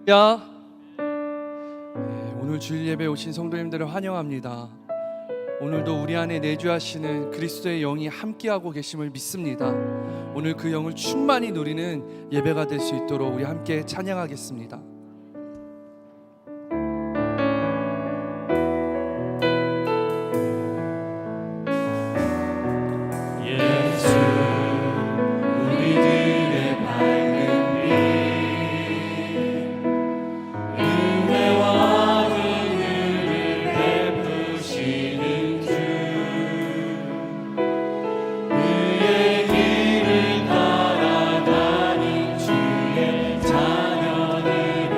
야, 오늘 주일 예배 오신 성도님들을 환영합니다. 오늘도 우리 안에 내주하시는 그리스도의 영이 함께하고 계심을 믿습니다. 오늘 그 영을 충만히 누리는 예배가 될 수 있도록 우리 함께 찬양하겠습니다. 자녀들을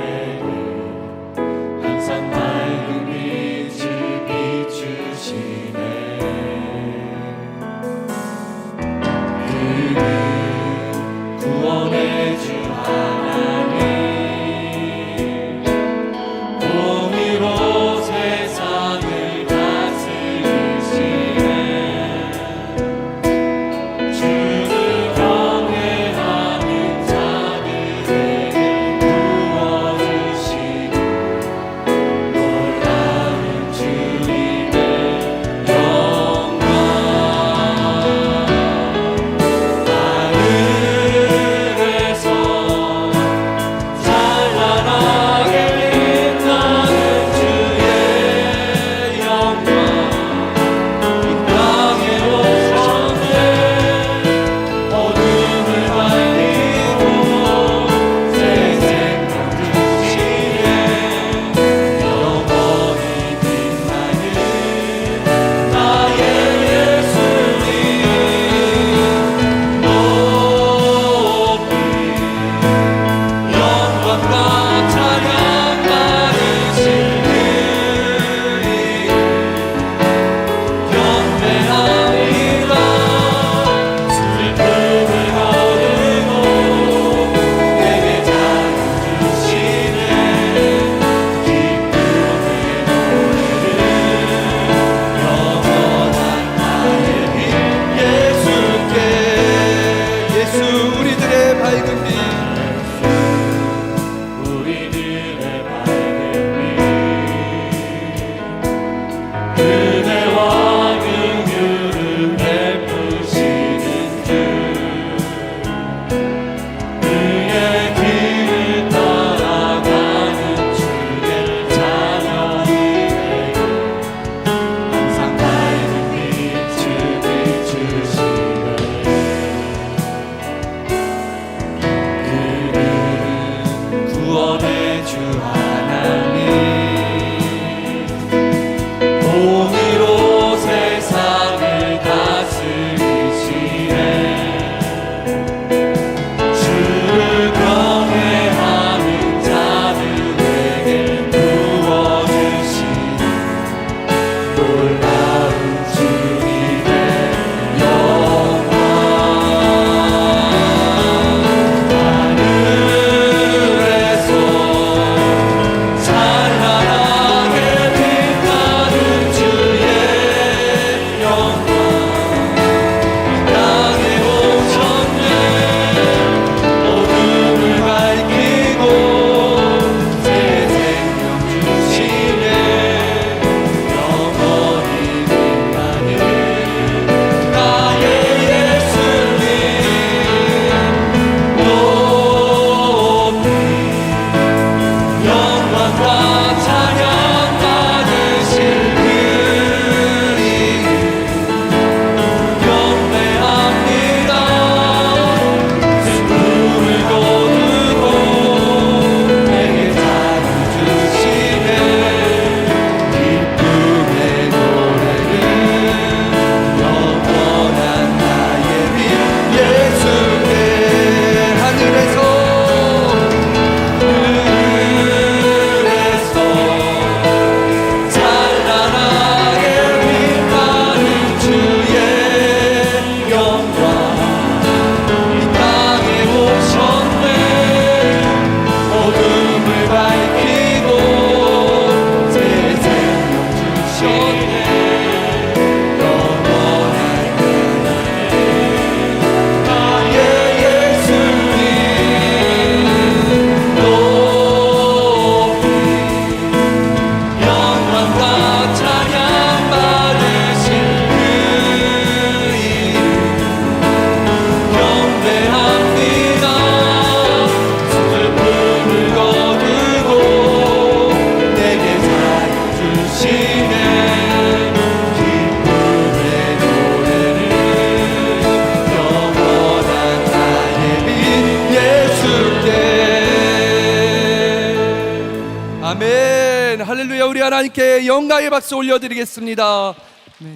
아멘. 할렐루야. 우리 하나님께 영광의 박수 올려드리겠습니다. 네.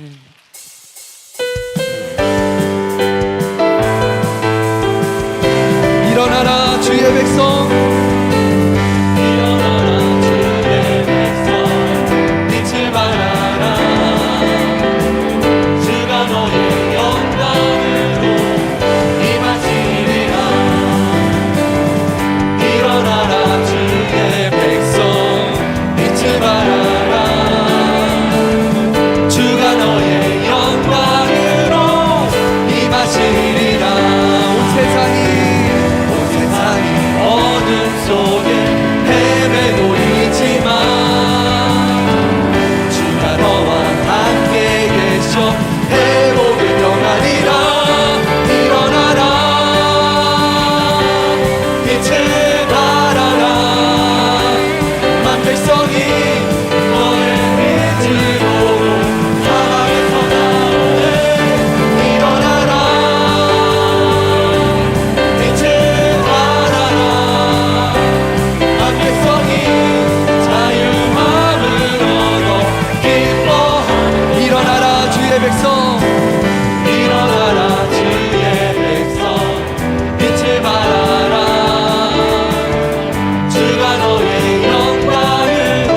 일어나라 주의 백성, 일어나라 주의 백성, 빛을 발하라. 주가 너의 영광으로 임하시리라. 일어나라 주의 백성, 빛을 발하라. 주가 너의 영광으로 임하시리라. 온 세상이 어둠 속에 헤매고 있지만 주가 너와 함께 계셔 회복을 평안이라. 일어나라 빛을 발하라. 만 백성이 너의 빛을 보고 사방에서 나오네. 일어나라 빛을 발하라. 만 백성이 자유함을 얻어 기뻐하라. 일어나라 주의 백성, 일어나라 주의 백성, 빛을 발하라. 주가 너의 영광으로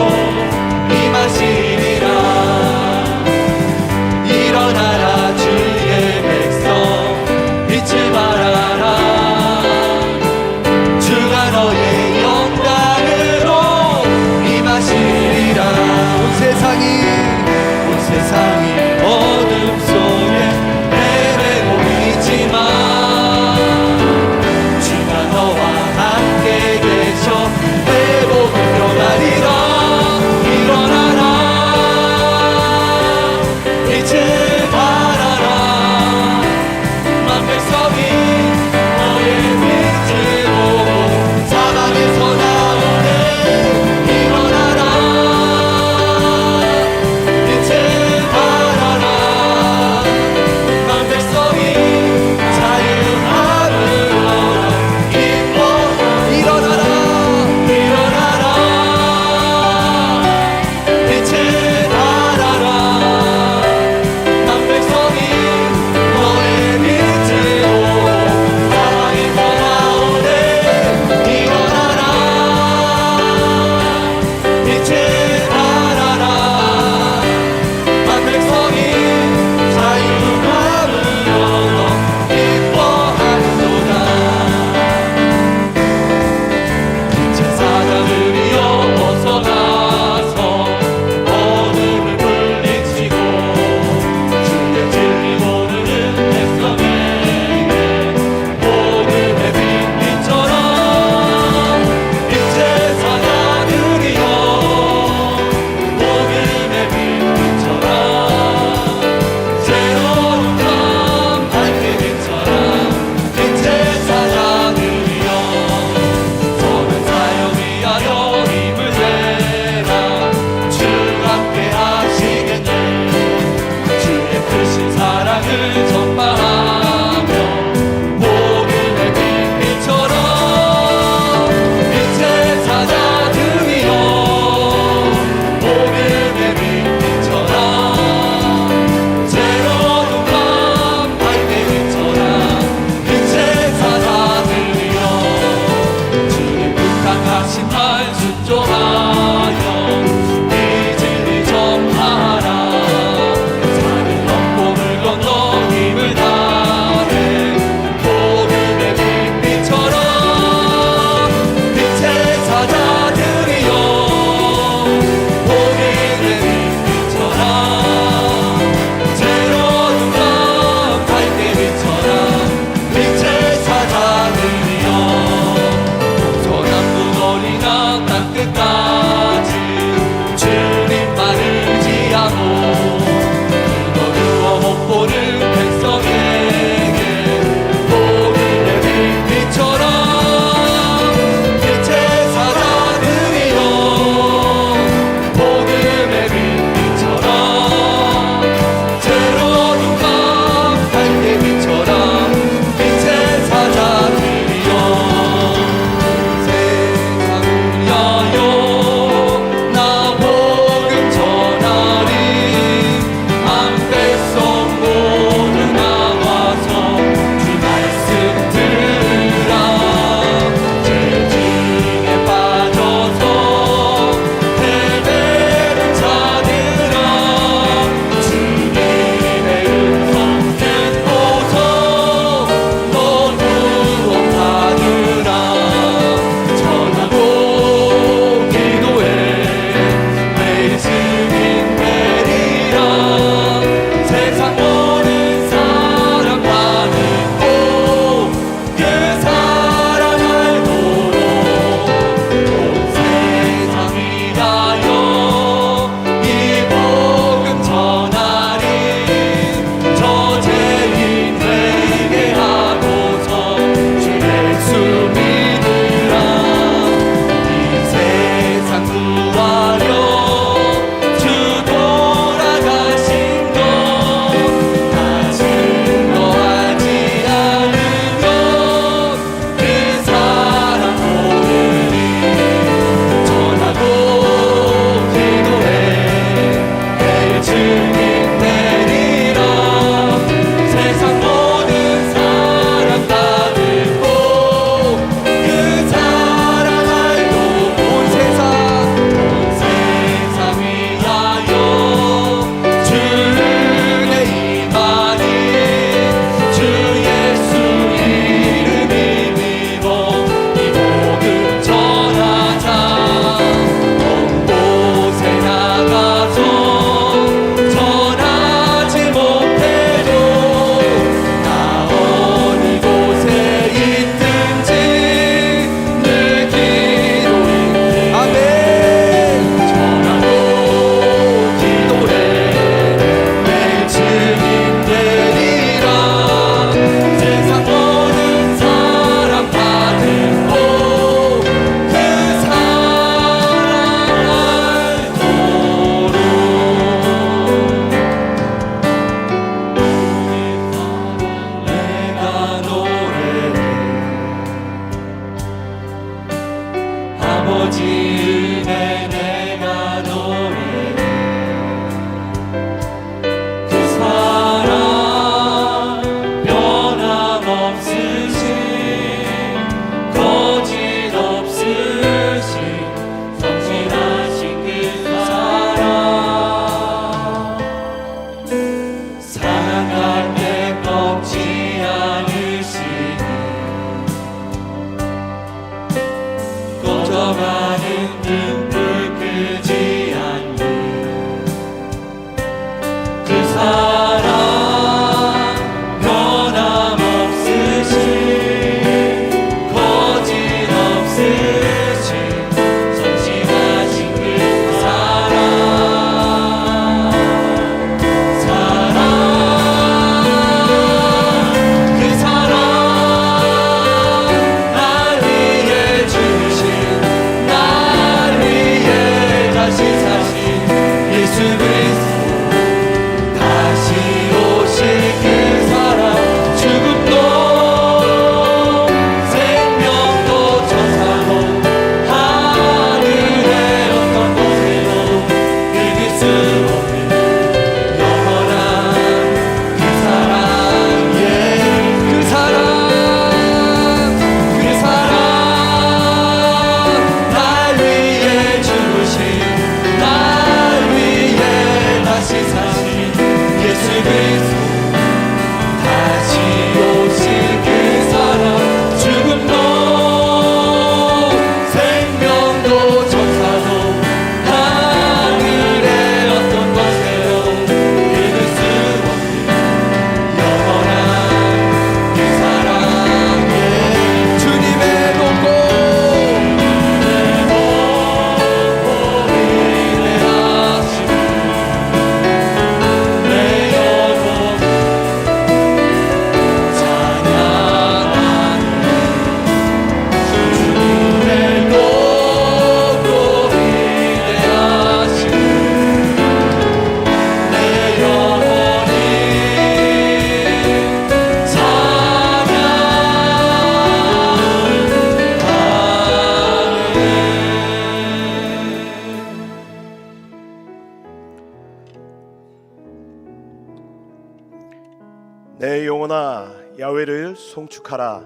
내 영혼아 야훼를 송축하라.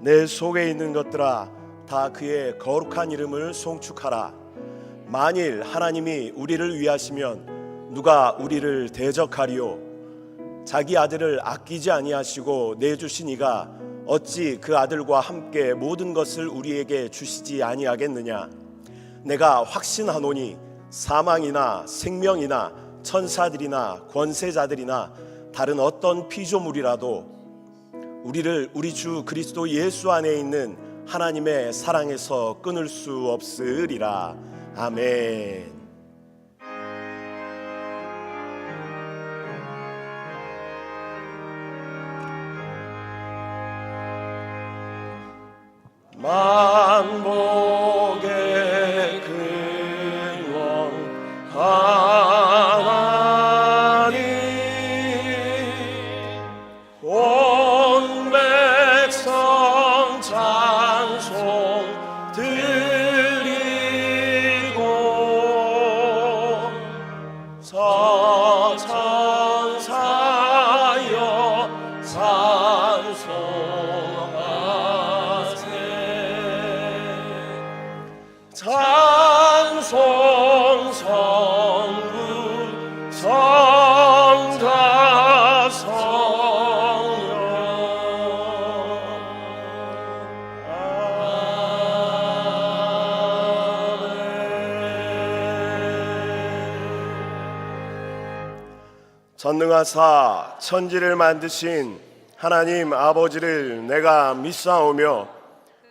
내 속에 있는 것들아 다 그의 거룩한 이름을 송축하라. 만일 하나님이 우리를 위하시면 누가 우리를 대적하리요? 자기 아들을 아끼지 아니하시고 내주신 이가 어찌 그 아들과 함께 모든 것을 우리에게 주시지 아니하겠느냐? 내가 확신하노니 사망이나 생명이나 천사들이나 권세자들이나 다른 어떤 피조물이라도 우리를 우리 주 그리스도 예수 안에 있는 하나님의 사랑에서 끊을 수 없으리라. 아멘. 만복의 근원 하나님 온 백성 찬송 드리고 서천사여 찬송하세. 찬송 성부 성자 성령 아멘. 전능하사 천지를 만드신 하나님 아버지를 내가 믿사오며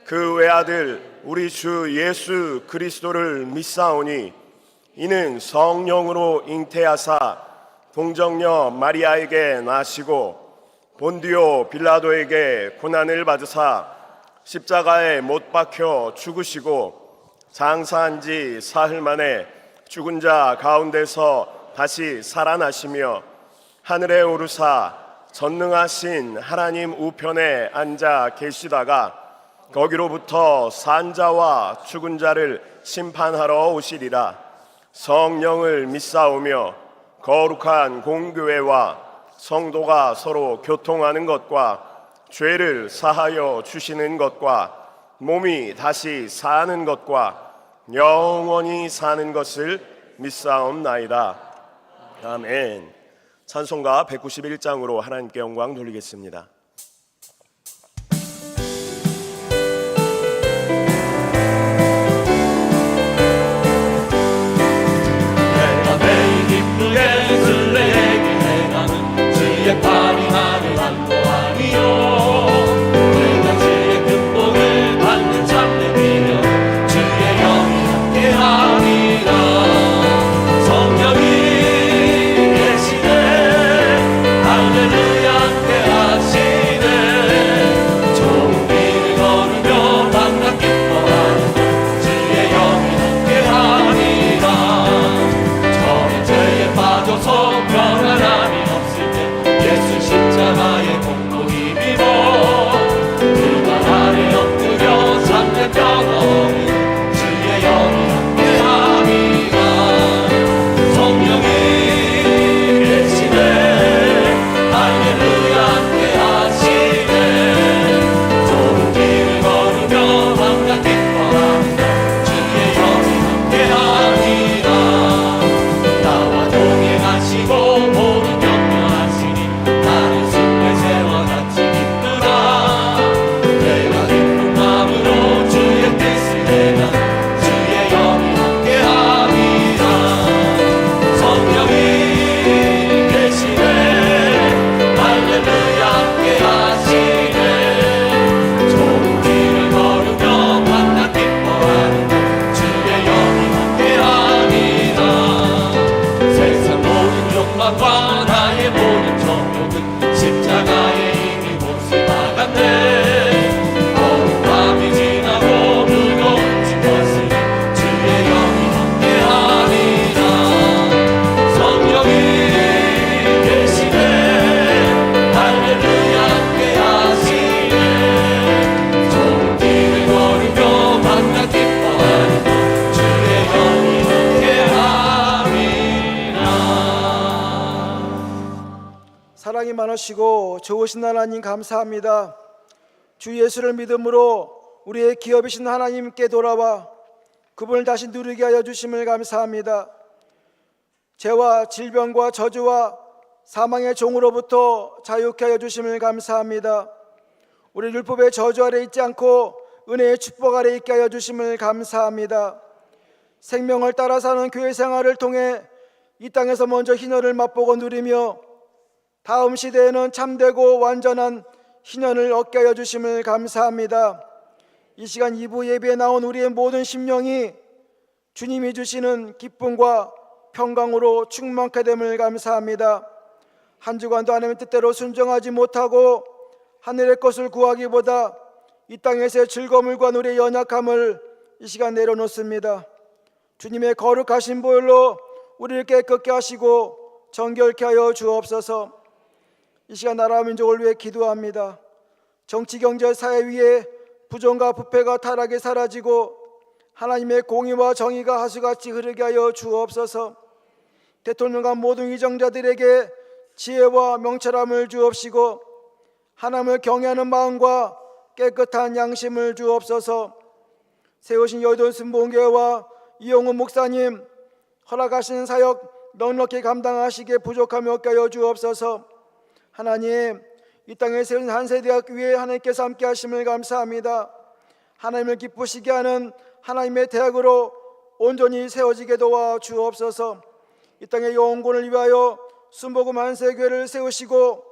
그 외아들 우리 주 예수 그리스도를 믿사오니 이는 성령으로 잉태하사 동정녀 마리아에게 나시고 본디오 빌라도에게 고난을 받으사 십자가에 못 박혀 죽으시고 장사한 지 사흘 만에 죽은 자 가운데서 다시 살아나시며 하늘에 오르사 전능하신 하나님 우편에 앉아 계시다가 거기로부터 산자와 죽은 자를 심판하러 오시리라. 성령을 믿사오며 거룩한 공교회와 성도가 서로 교통하는 것과 죄를 사하여 주시는 것과 몸이 다시 사는 것과 영원히 사는 것을 믿사옵나이다. 아멘. 찬송가 191장으로 하나님께 영광 돌리겠습니다. 주의 팔이 나를 안보하리요. 내가 주의 극복을 받는 참되이며 주의 영이 함께하리라. 성령이 계시네 할렐루야 함께하시네. 좋은 길을 걸으며 반갑 기뻐하는 주의 영이 함께하리라. 저의 죄에 빠져서 평안함이 예수 십자가의 공로 힘입어 그가 아래 엎드려 참된 평화를 주의 영이 함께하리라. 성령이 계시네 할렐루야 함께하시네. 좋은 길을 걸으며 반갑 기뻐하는 주의 영이 함께하리라. 나와 동행하시고 모든 나는 숲의 새와 같이 기쁘다. 내가 기쁜 마음으로 주의 뜻을 내가 주의 영이 함께하리라. 성령이 계시네 할렐루야 함께하시네. 좋은 길을 걸으며 만나 기뻐하는 주의 영이 함께하리라. 세상 모든 욕망과 나의 모든 십자가에 이미 못을 박았네. 어두운 밤이 지나고 무거운 것을 주의 영이 함께하리라. 성령이 계시네 할렐루야 함께하시네. 좋은 길을 걸으며 만나 기뻐하는 주의 영이 함께하리라. 사랑이 많으시고 좋으신 하나님 감사합니다. 주 예수를 믿음으로 우리의 기업이신 하나님께 돌아와 그분을 다시 누리게 하여 주심을 감사합니다. 죄와 질병과 저주와 사망의 종으로부터 자유케 하여 주심을 감사합니다. 우리 율법의 저주 아래 있지 않고 은혜의 축복 아래 있게 하여 주심을 감사합니다. 생명을 따라 사는 교회 생활을 통해 이 땅에서 먼저 희년을 맛보고 누리며 다음 시대에는 참되고 완전한 희년을 얻게 하여 주심을 감사합니다. 이 시간 2부 예배에 나온 우리의 모든 심령이 주님이 주시는 기쁨과 평강으로 충만케 됨을 감사합니다. 한 주간도 하나님의 뜻대로 순종하지 못하고 하늘의 것을 구하기보다 이 땅에서의 즐거움을 구한 우리의 연약함을 이 시간 내려놓습니다. 주님의 거룩하신 보혈로 우리를 깨끗게 하시고 정결케 하여 주옵소서. 이 시간 나라와 민족을 위해 기도합니다. 정치, 경제, 사회 위에 부정과 부패가 타락이 사라지고 하나님의 공의와 정의가 하수같이 흐르게 하여 주옵소서. 대통령과 모든 위정자들에게 지혜와 명철함을 주옵시고 하나님을 경외하는 마음과 깨끗한 양심을 주옵소서. 세우신 여의도 순복음교회와 이용훈 목사님 허락하신 사역 넉넉히 감당하시기에 부족함이 없게 하여 주옵소서. 하나님, 이 땅에 세운 한세대학 위에 하나님께서 함께 하심을 감사합니다. 하나님을 기쁘시게 하는 하나님의 대학으로 온전히 세워지게 도와 주옵소서. 이 땅의 영혼을 위하여 순복음 한세교회를 세우시고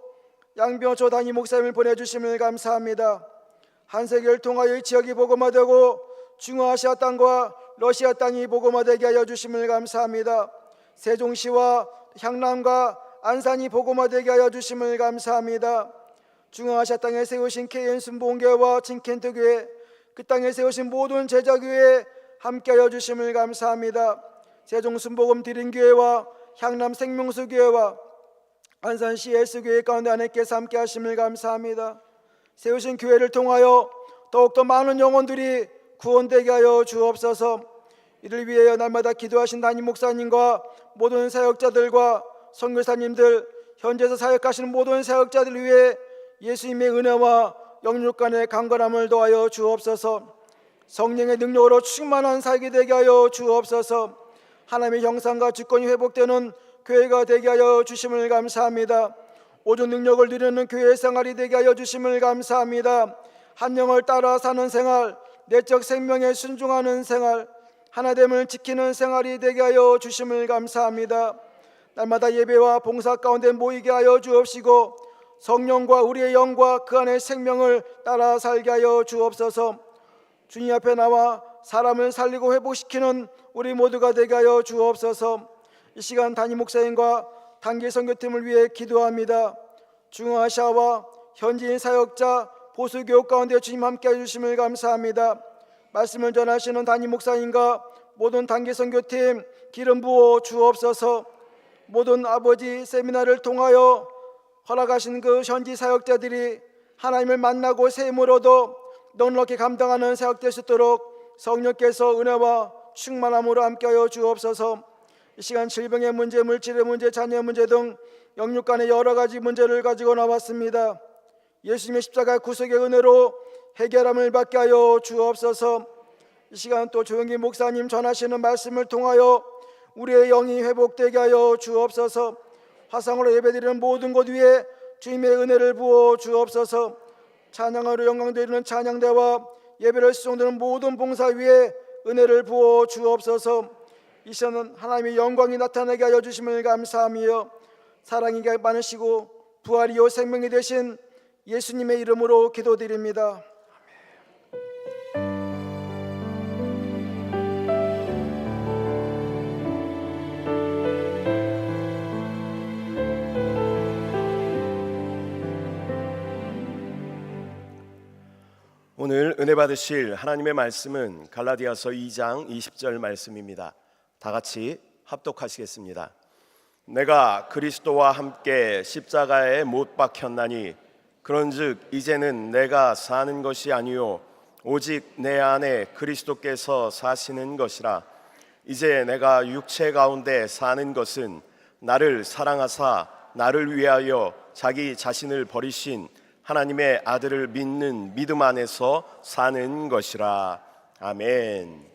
양병초 담임 목사님을 보내주심을 감사합니다. 한세교회를 통하여 이 지역이 복음화되고 중앙아시아 땅과 러시아 땅이 복음화되게 하여 주심을 감사합니다. 세종시와 향남과 안산이 복음화되게 하여 주심을 감사합니다. 중앙아시아 땅에 세우신 KN 순복음교회와 진켄트교회, 그 땅에 세우신 모든 제자교회에 함께하여 주심을 감사합니다. 세종 순복음 드림교회와 향남 생명수교회와 안산 CS교회 가운데 하나님께서 함께하심을 감사합니다. 세우신 교회를 통하여 더욱더 많은 영혼들이 구원되게 하여 주옵소서. 이를 위하여 날마다 기도하신 담임 목사님과 모든 사역자들과 선교사님들, 현재에서 사역하시는 모든 사역자들 위해 예수님의 은혜와 영육간의 강건함을 더하여 주옵소서. 성령의 능력으로 충만한 사역이 되게 하여 주옵소서. 하나님의 형상과 주권이 회복되는 교회가 되게 하여 주심을 감사합니다. 오직 능력을 누리는 교회 생활이 되게 하여 주심을 감사합니다. 한 영을 따라 사는 생활, 내적 생명에 순종하는 생활, 하나됨을 지키는 생활이 되게 하여 주심을 감사합니다. 날마다 예배와 봉사 가운데 모이게 하여 주옵시고 성령과 우리의 영과 그 안의 생명을 따라 살게 하여 주옵소서. 주님 앞에 나와 사람을 살리고 회복시키는 우리 모두가 되게 하여 주옵소서. 이 시간 담임 목사님과 단기 선교팀을 위해 기도합니다. 중앙아시아와 현지인 사역자 보수교육 가운데 주님 함께 해주심을 감사합니다. 말씀을 전하시는 담임 목사님과 모든 단기 선교팀 기름 부어 주옵소서. 모든 아버지 세미나를 통하여 허락하신 그 현지 사역자들이 하나님을 만나고 세임으로도 넉넉히 감당하는 사역될 수 있도록 성령께서 은혜와 충만함으로 함께하여 주옵소서. 이 시간 질병의 문제, 물질의 문제, 자녀의 문제 등 영육 간의 여러 가지 문제를 가지고 나왔습니다. 예수님의 십자가 구속의 은혜로 해결함을 받게 하여 주옵소서. 이 시간 또 조영기 목사님 전하시는 말씀을 통하여 우리의 영이 회복되게 하여 주옵소서. 화상으로 예배드리는 모든 곳 위에 주님의 은혜를 부어 주옵소서. 찬양으로 영광드리는 찬양대와 예배를 수송되는 모든 봉사 위에 은혜를 부어 주옵소서. 이 시간은 하나님의 영광이 나타나게 하여 주심을 감사하며 사랑이 많으시고 부활이요 생명이 되신 예수님의 이름으로 기도드립니다. 오늘 은혜 받으실 하나님의 말씀은 갈라디아서 2장 20절 말씀입니다. 다 같이 합독하시겠습니다. 내가 그리스도와 함께 십자가에 못 박혔나니 그런즉 이제는 내가 사는 것이 아니요 오직 내 안에 그리스도께서 사시는 것이라. 이제 내가 육체 가운데 사는 것은 나를 사랑하사 나를 위하여 자기 자신을 버리신 하나님의 아들을 믿는 믿음 안에서 사는 것이라. 아멘.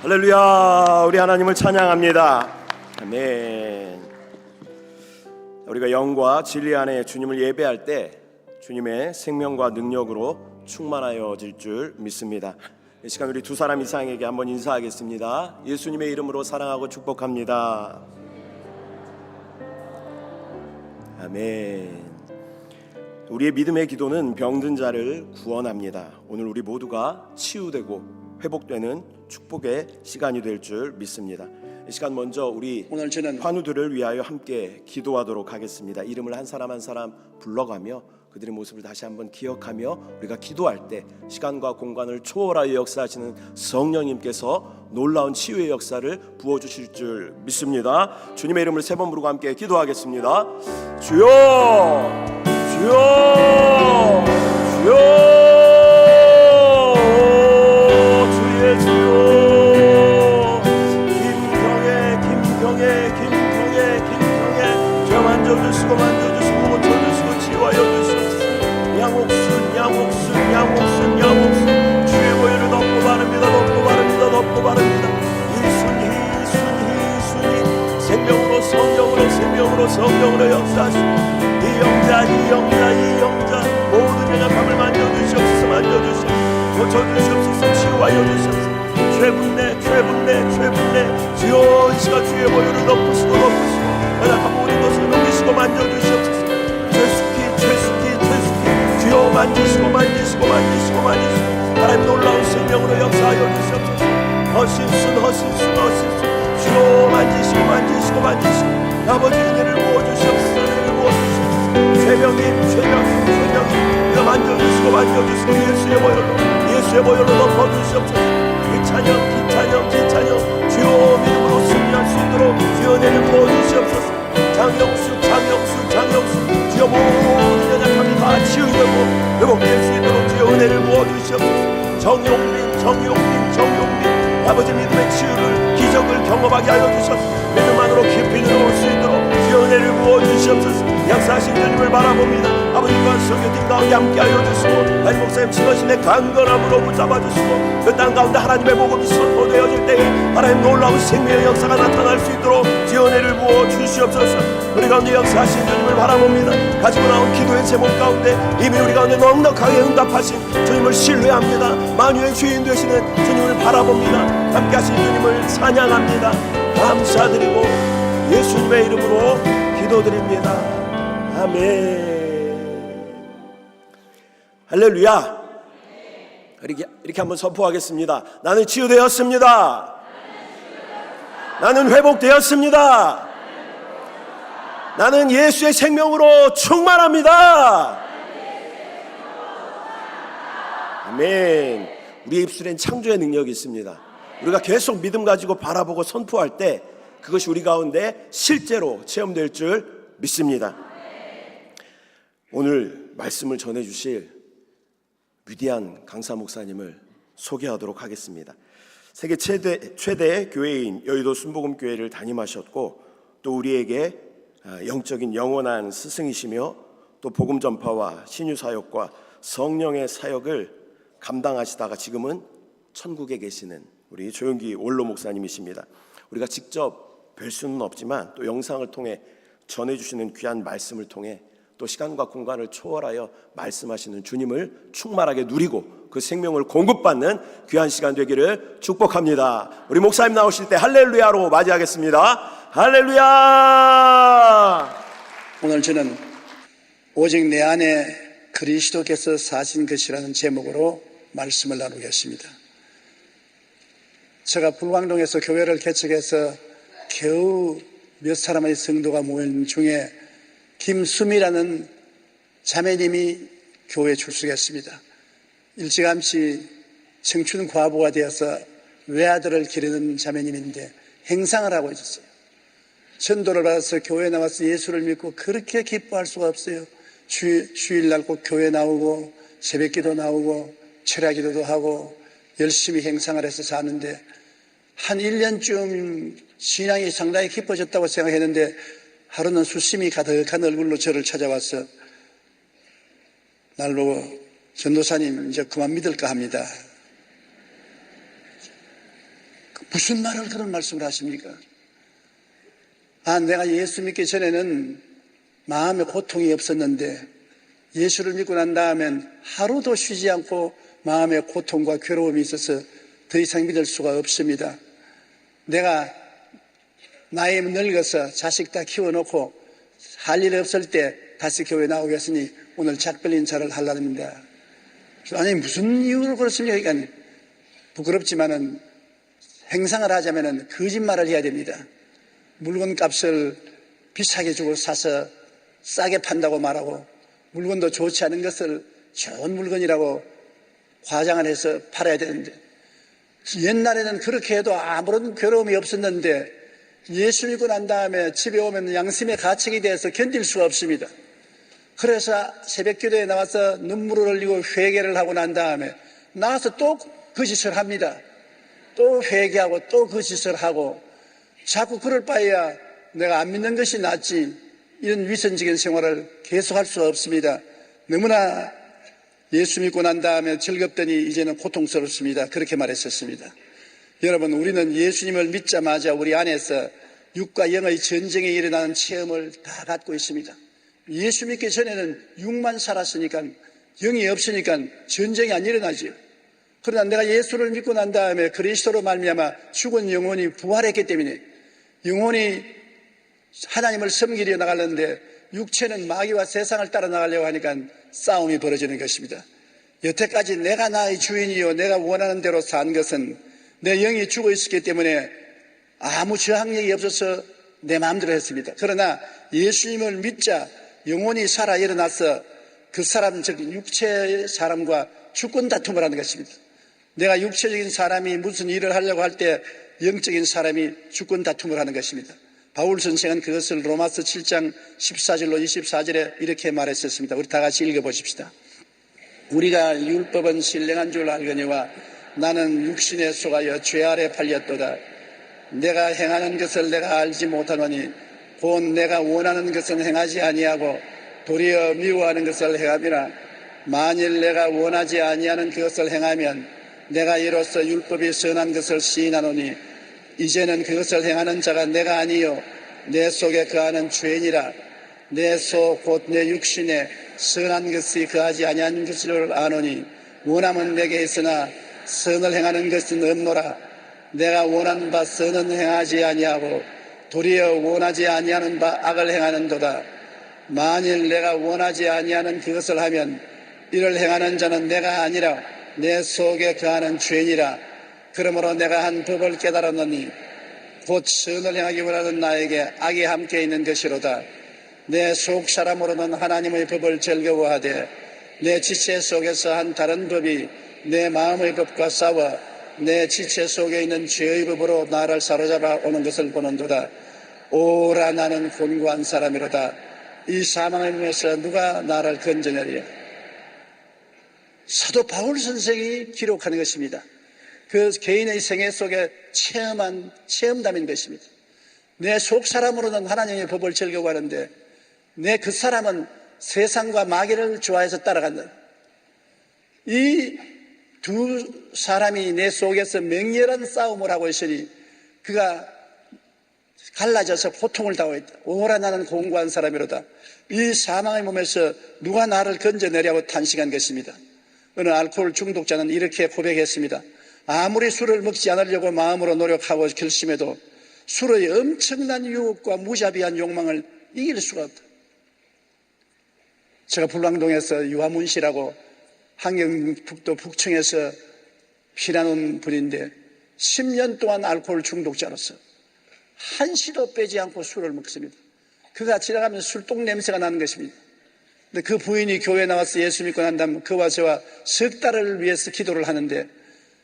할렐루야. 우리 하나님을 찬양합니다. 아멘. 우리가 영과 진리 안에 주님을 예배할 때 주님의 생명과 능력으로 충만하여질 줄 믿습니다. 이 시간 우리 두 사람 이상에게 한번 인사하겠습니다. 예수님의 이름으로 사랑하고 축복합니다. 아멘. 우리의 믿음의 기도는 병든 자를 구원합니다. 오늘 우리 모두가 치유되고 회복되는 축복의 시간이 될 줄 믿습니다. 이 시간 먼저 우리 오늘 저는 환우들을 위하여 함께 기도하도록 하겠습니다. 이름을 한 사람 한 사람 불러가며 그들의 모습을 다시 한번 기억하며 우리가 기도할 때 시간과 공간을 초월하여 역사하시는 성령님께서 놀라운 치유의 역사를 부어주실 줄 믿습니다. 주님의 이름을 세 번 부르고 함께 기도하겠습니다. 주여, 주여, 주여, 주의 주여. 주여 만져주시고 고쳐주시고 치유하여 주시옵소서. 양옥순 주의 보혈을 덮고 바릅니다. 이순희 성령으로 역사하시고 이 영자 모든 연약함을 만져주시옵소서. 고쳐주시옵소서. 치유하여 주시옵소서. 죄분내 주여 이 시간 주의 보혈을 덮으시고 연약한 모든 것을 녹이시고 만져주시옵소서. 죄숙히 주여 만지시고 하나님 놀라운 생명으로 역사하여 주시옵소서. 허신순 주여 만지시고 아버지 은혜를 부어주시옵소서. 죄병님 주여 만져주시고 예수의 보혈로 덮어주시옵소서. 기찬영 주여 믿음으로 승리할 수 있도록 주여 은혜를 부어주시옵소서. 장영수 주여 모든 연약함이 다 치유되고 회복될 수 있도록 주여 은혜를 부어주시옵소서. 정용민 아버지 믿음의 치유를 기적을 경험하게 하여 주셔서 믿음 안으로 깊이 들어올 수 있도록 주여 은혜를 부어주시옵소서. 역사하신 주님을 바라봅니다. 아버지과 성교팀 가운데 함께하여 주시고 다임 목사님 지거신의 강건함으로 붙잡아 주시고 그 땅 가운데 하나님의 복음이 선포되어질 때에 하나님 놀라운 생명의 역사가 나타날 수 있도록 주여 은혜를 부어주시옵소서. 우리 가운데 역사하신 주님을 바라봅니다. 가지고 나온 기도의 제목 가운데 이미 우리 가운데 넉넉하게 응답하신 주님을 신뢰합니다. 만유의 주인 되시는 주님을 바라봅니다. 함께하신 주님을 찬양합니다. 감사드리고 예수님의 이름으로 기도드립니다. 아멘. 할렐루야. 이렇게 한번 선포하겠습니다. 나는 치유되었습니다. 나는 회복되었습니다. 나는 예수의 생명으로 충만합니다. 아멘. 우리의 입술엔 창조의 능력이 있습니다. 우리가 계속 믿음 가지고 바라보고 선포할 때 그것이 우리 가운데 실제로 체험될 줄 믿습니다. 오늘 말씀을 전해주실 위대한 강사 목사님을 소개하도록 하겠습니다. 세계 최대 교회인 여의도 순복음교회를 담임하셨고 또 우리에게 영적인 영원한 스승이시며 또 복음 전파와 신유 사역과 성령의 사역을 감당하시다가 지금은 천국에 계시는 우리 조영기 원로 목사님이십니다. 우리가 직접 뵐 수는 없지만 또 영상을 통해 전해주시는 귀한 말씀을 통해 또 시간과 공간을 초월하여 말씀하시는 주님을 충만하게 누리고 그 생명을 공급받는 귀한 시간 되기를 축복합니다. 우리 목사님 나오실 때 할렐루야로 맞이하겠습니다. 할렐루야. 오늘 저는 오직 내 안에 그리스도께서 사신 것이라는 제목으로 말씀을 나누겠습니다. 제가 불광동에서 교회를 개척해서 겨우 몇 사람의 성도가 모인 중에 김수미라는 자매님이 교회에 출석했습니다. 일찌감치 청춘 과부가 되어서 외아들을 기르는 자매님인데 행상을 하고 있었어요. 전도를 받아서 교회에 나와서 예수를 믿고 그렇게 기뻐할 수가 없어요. 주일날 꼭 교회 나오고 새벽기도 나오고 철야기도도 하고 열심히 행상을 해서 사는데 한 1년쯤 신앙이 상당히 깊어졌다고 생각했는데 하루는 수심이 가득한 얼굴로 저를 찾아와서 날 보고 전도사님 이제 그만 믿을까 합니다. 무슨 말을 그런 말씀을 하십니까? 내가 예수 믿기 전에는 마음에 고통이 없었는데 예수를 믿고 난 다음엔 하루도 쉬지 않고 마음의 고통과 괴로움이 있어서 더 이상 믿을 수가 없습니다. 내가 나이 늙어서 자식 다 키워놓고 할 일 없을 때 다시 교회 나오겠으니 오늘 작별인 차를 하려는데, 아니 무슨 이유로 그렇습니까? 그러니까 부끄럽지만은 행상을 하자면은 거짓말을 해야 됩니다. 물건 값을 비싸게 주고 사서 싸게 판다고 말하고, 물건도 좋지 않은 것을 좋은 물건이라고 과장을 해서 팔아야 되는데, 옛날에는 그렇게 해도 아무런 괴로움이 없었는데 예수 믿고 난 다음에 집에 오면 양심의 가책이 돼서 견딜 수가 없습니다. 그래서 새벽 기도에 나와서 눈물을 흘리고 회개를 하고 난 다음에 나와서 또 그 짓을 합니다. 또 회개하고 또 그 짓을 하고, 자꾸 그럴 바에야 내가 안 믿는 것이 낫지, 이런 위선적인 생활을 계속할 수가 없습니다. 너무나 예수 믿고 난 다음에 즐겁더니 이제는 고통스럽습니다. 그렇게 말했었습니다. 여러분, 우리는 예수님을 믿자마자 우리 안에서 육과 영의 전쟁이 일어나는 체험을 다 갖고 있습니다. 예수 믿기 전에는 육만 살았으니까, 영이 없으니까 전쟁이 안 일어나죠. 그러나 내가 예수를 믿고 난 다음에 그리스도로 말미암아 죽은 영혼이 부활했기 때문에 영혼이 하나님을 섬기려 나가는데 육체는 마귀와 세상을 따라 나가려고 하니까 싸움이 벌어지는 것입니다. 여태까지 내가 나의 주인이요 내가 원하는 대로 산 것은 내 영이 죽어 있었기 때문에 아무 저항력이 없어서 내 마음대로 했습니다. 그러나 예수님을 믿자 영혼이 살아 일어나서 그 사람, 즉 육체의 사람과 주권 다툼을 하는 것입니다. 내가 육체적인 사람이 무슨 일을 하려고 할 때 영적인 사람이 주권 다툼을 하는 것입니다. 바울 선생은 그것을 로마서 7장 14절로 24절에 이렇게 말했었습니다. 우리 다 같이 읽어보십시다. 우리가 율법은 신령한 줄 알거니와 나는 육신에 속하여 죄 아래 팔렸도다. 내가 행하는 것을 내가 알지 못하노니 곧 내가 원하는 것은 행하지 아니하고 도리어 미워하는 것을 행함이라. 만일 내가 원하지 아니하는 그것을 행하면 내가 이로써 율법이 선한 것을 시인하노니 이제는 그것을 행하는 자가 내가 아니요 내 속에 거하는 죄니라. 내 속 곧 내 육신에 선한 것이 거하지 아니하는 것을 아노니 원함은 내게 있으나 선을 행하는 것은 없노라. 내가 원하는 바 선은 행하지 아니하고 도리어 원하지 아니하는 바 악을 행하는도다. 만일 내가 원하지 아니하는 그것을 하면 이를 행하는 자는 내가 아니라 내 속에 거하는 죄니라. 그러므로 내가 한 법을 깨달았노니 곧 선을 행하기 원하는 나에게 악이 함께 있는 것이로다. 내 속 사람으로는 하나님의 법을 즐거워하되 내 지체 속에서 한 다른 법이 내 마음의 법과 싸워 내 지체 속에 있는 죄의 법으로 나를 사로잡아 오는 것을 보는도다. 오라 나는 곤고한 사람이로다. 이 사망의 몸에서 누가 나를 건져내리요. 사도 바울 선생이 기록하는 것입니다. 그 개인의 생애 속에 체험한 체험담인 것입니다. 내 속 사람으로는 하나님의 법을 즐거워하는데 내 그 사람은 세상과 마귀를 좋아해서 따라간다. 이 두 사람이 내 속에서 맹렬한 싸움을 하고 있으니 그가 갈라져서 고통을 당하고 있다. 오라 나는 공고한 사람이로다. 이 사망의 몸에서 누가 나를 건져내려고 탄식한 것입니다. 어느 알코올 중독자는 이렇게 고백했습니다. 아무리 술을 먹지 않으려고 마음으로 노력하고 결심해도 술의 엄청난 유혹과 무자비한 욕망을 이길 수가 없다. 제가 불광동에서 유화문 씨라고 한경북도 북청에서 피난 온 분인데 10년 동안 알코올 중독자로서 한시도 빼지 않고 술을 먹습니다. 그가 지나가면 술똥 냄새가 나는 것입니다. 근데 그 부인이 교회에 나와서 예수 믿고 난 다음 그와 저와 석 달을 위해서 기도를 하는데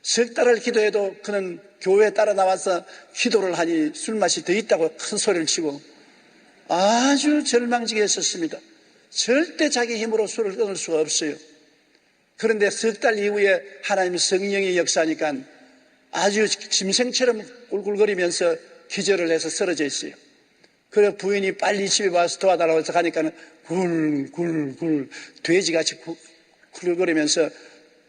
석 달을 기도해도 그는 교회에 따라 나와서 기도를 하니 술맛이 더 있다고 큰 소리를 치고 아주 절망지겠었습니다. 절대 자기 힘으로 술을 끊을 수가 없어요. 그런데 석 달 이후에 하나님 성령이 역사하니까 아주 짐승처럼 꿀꿀거리면서 기절을 해서 쓰러져 있어요. 그래 부인이 빨리 집에 와서 도와달라고 해서 가니까는 굴굴굴 돼지같이 굴거리면서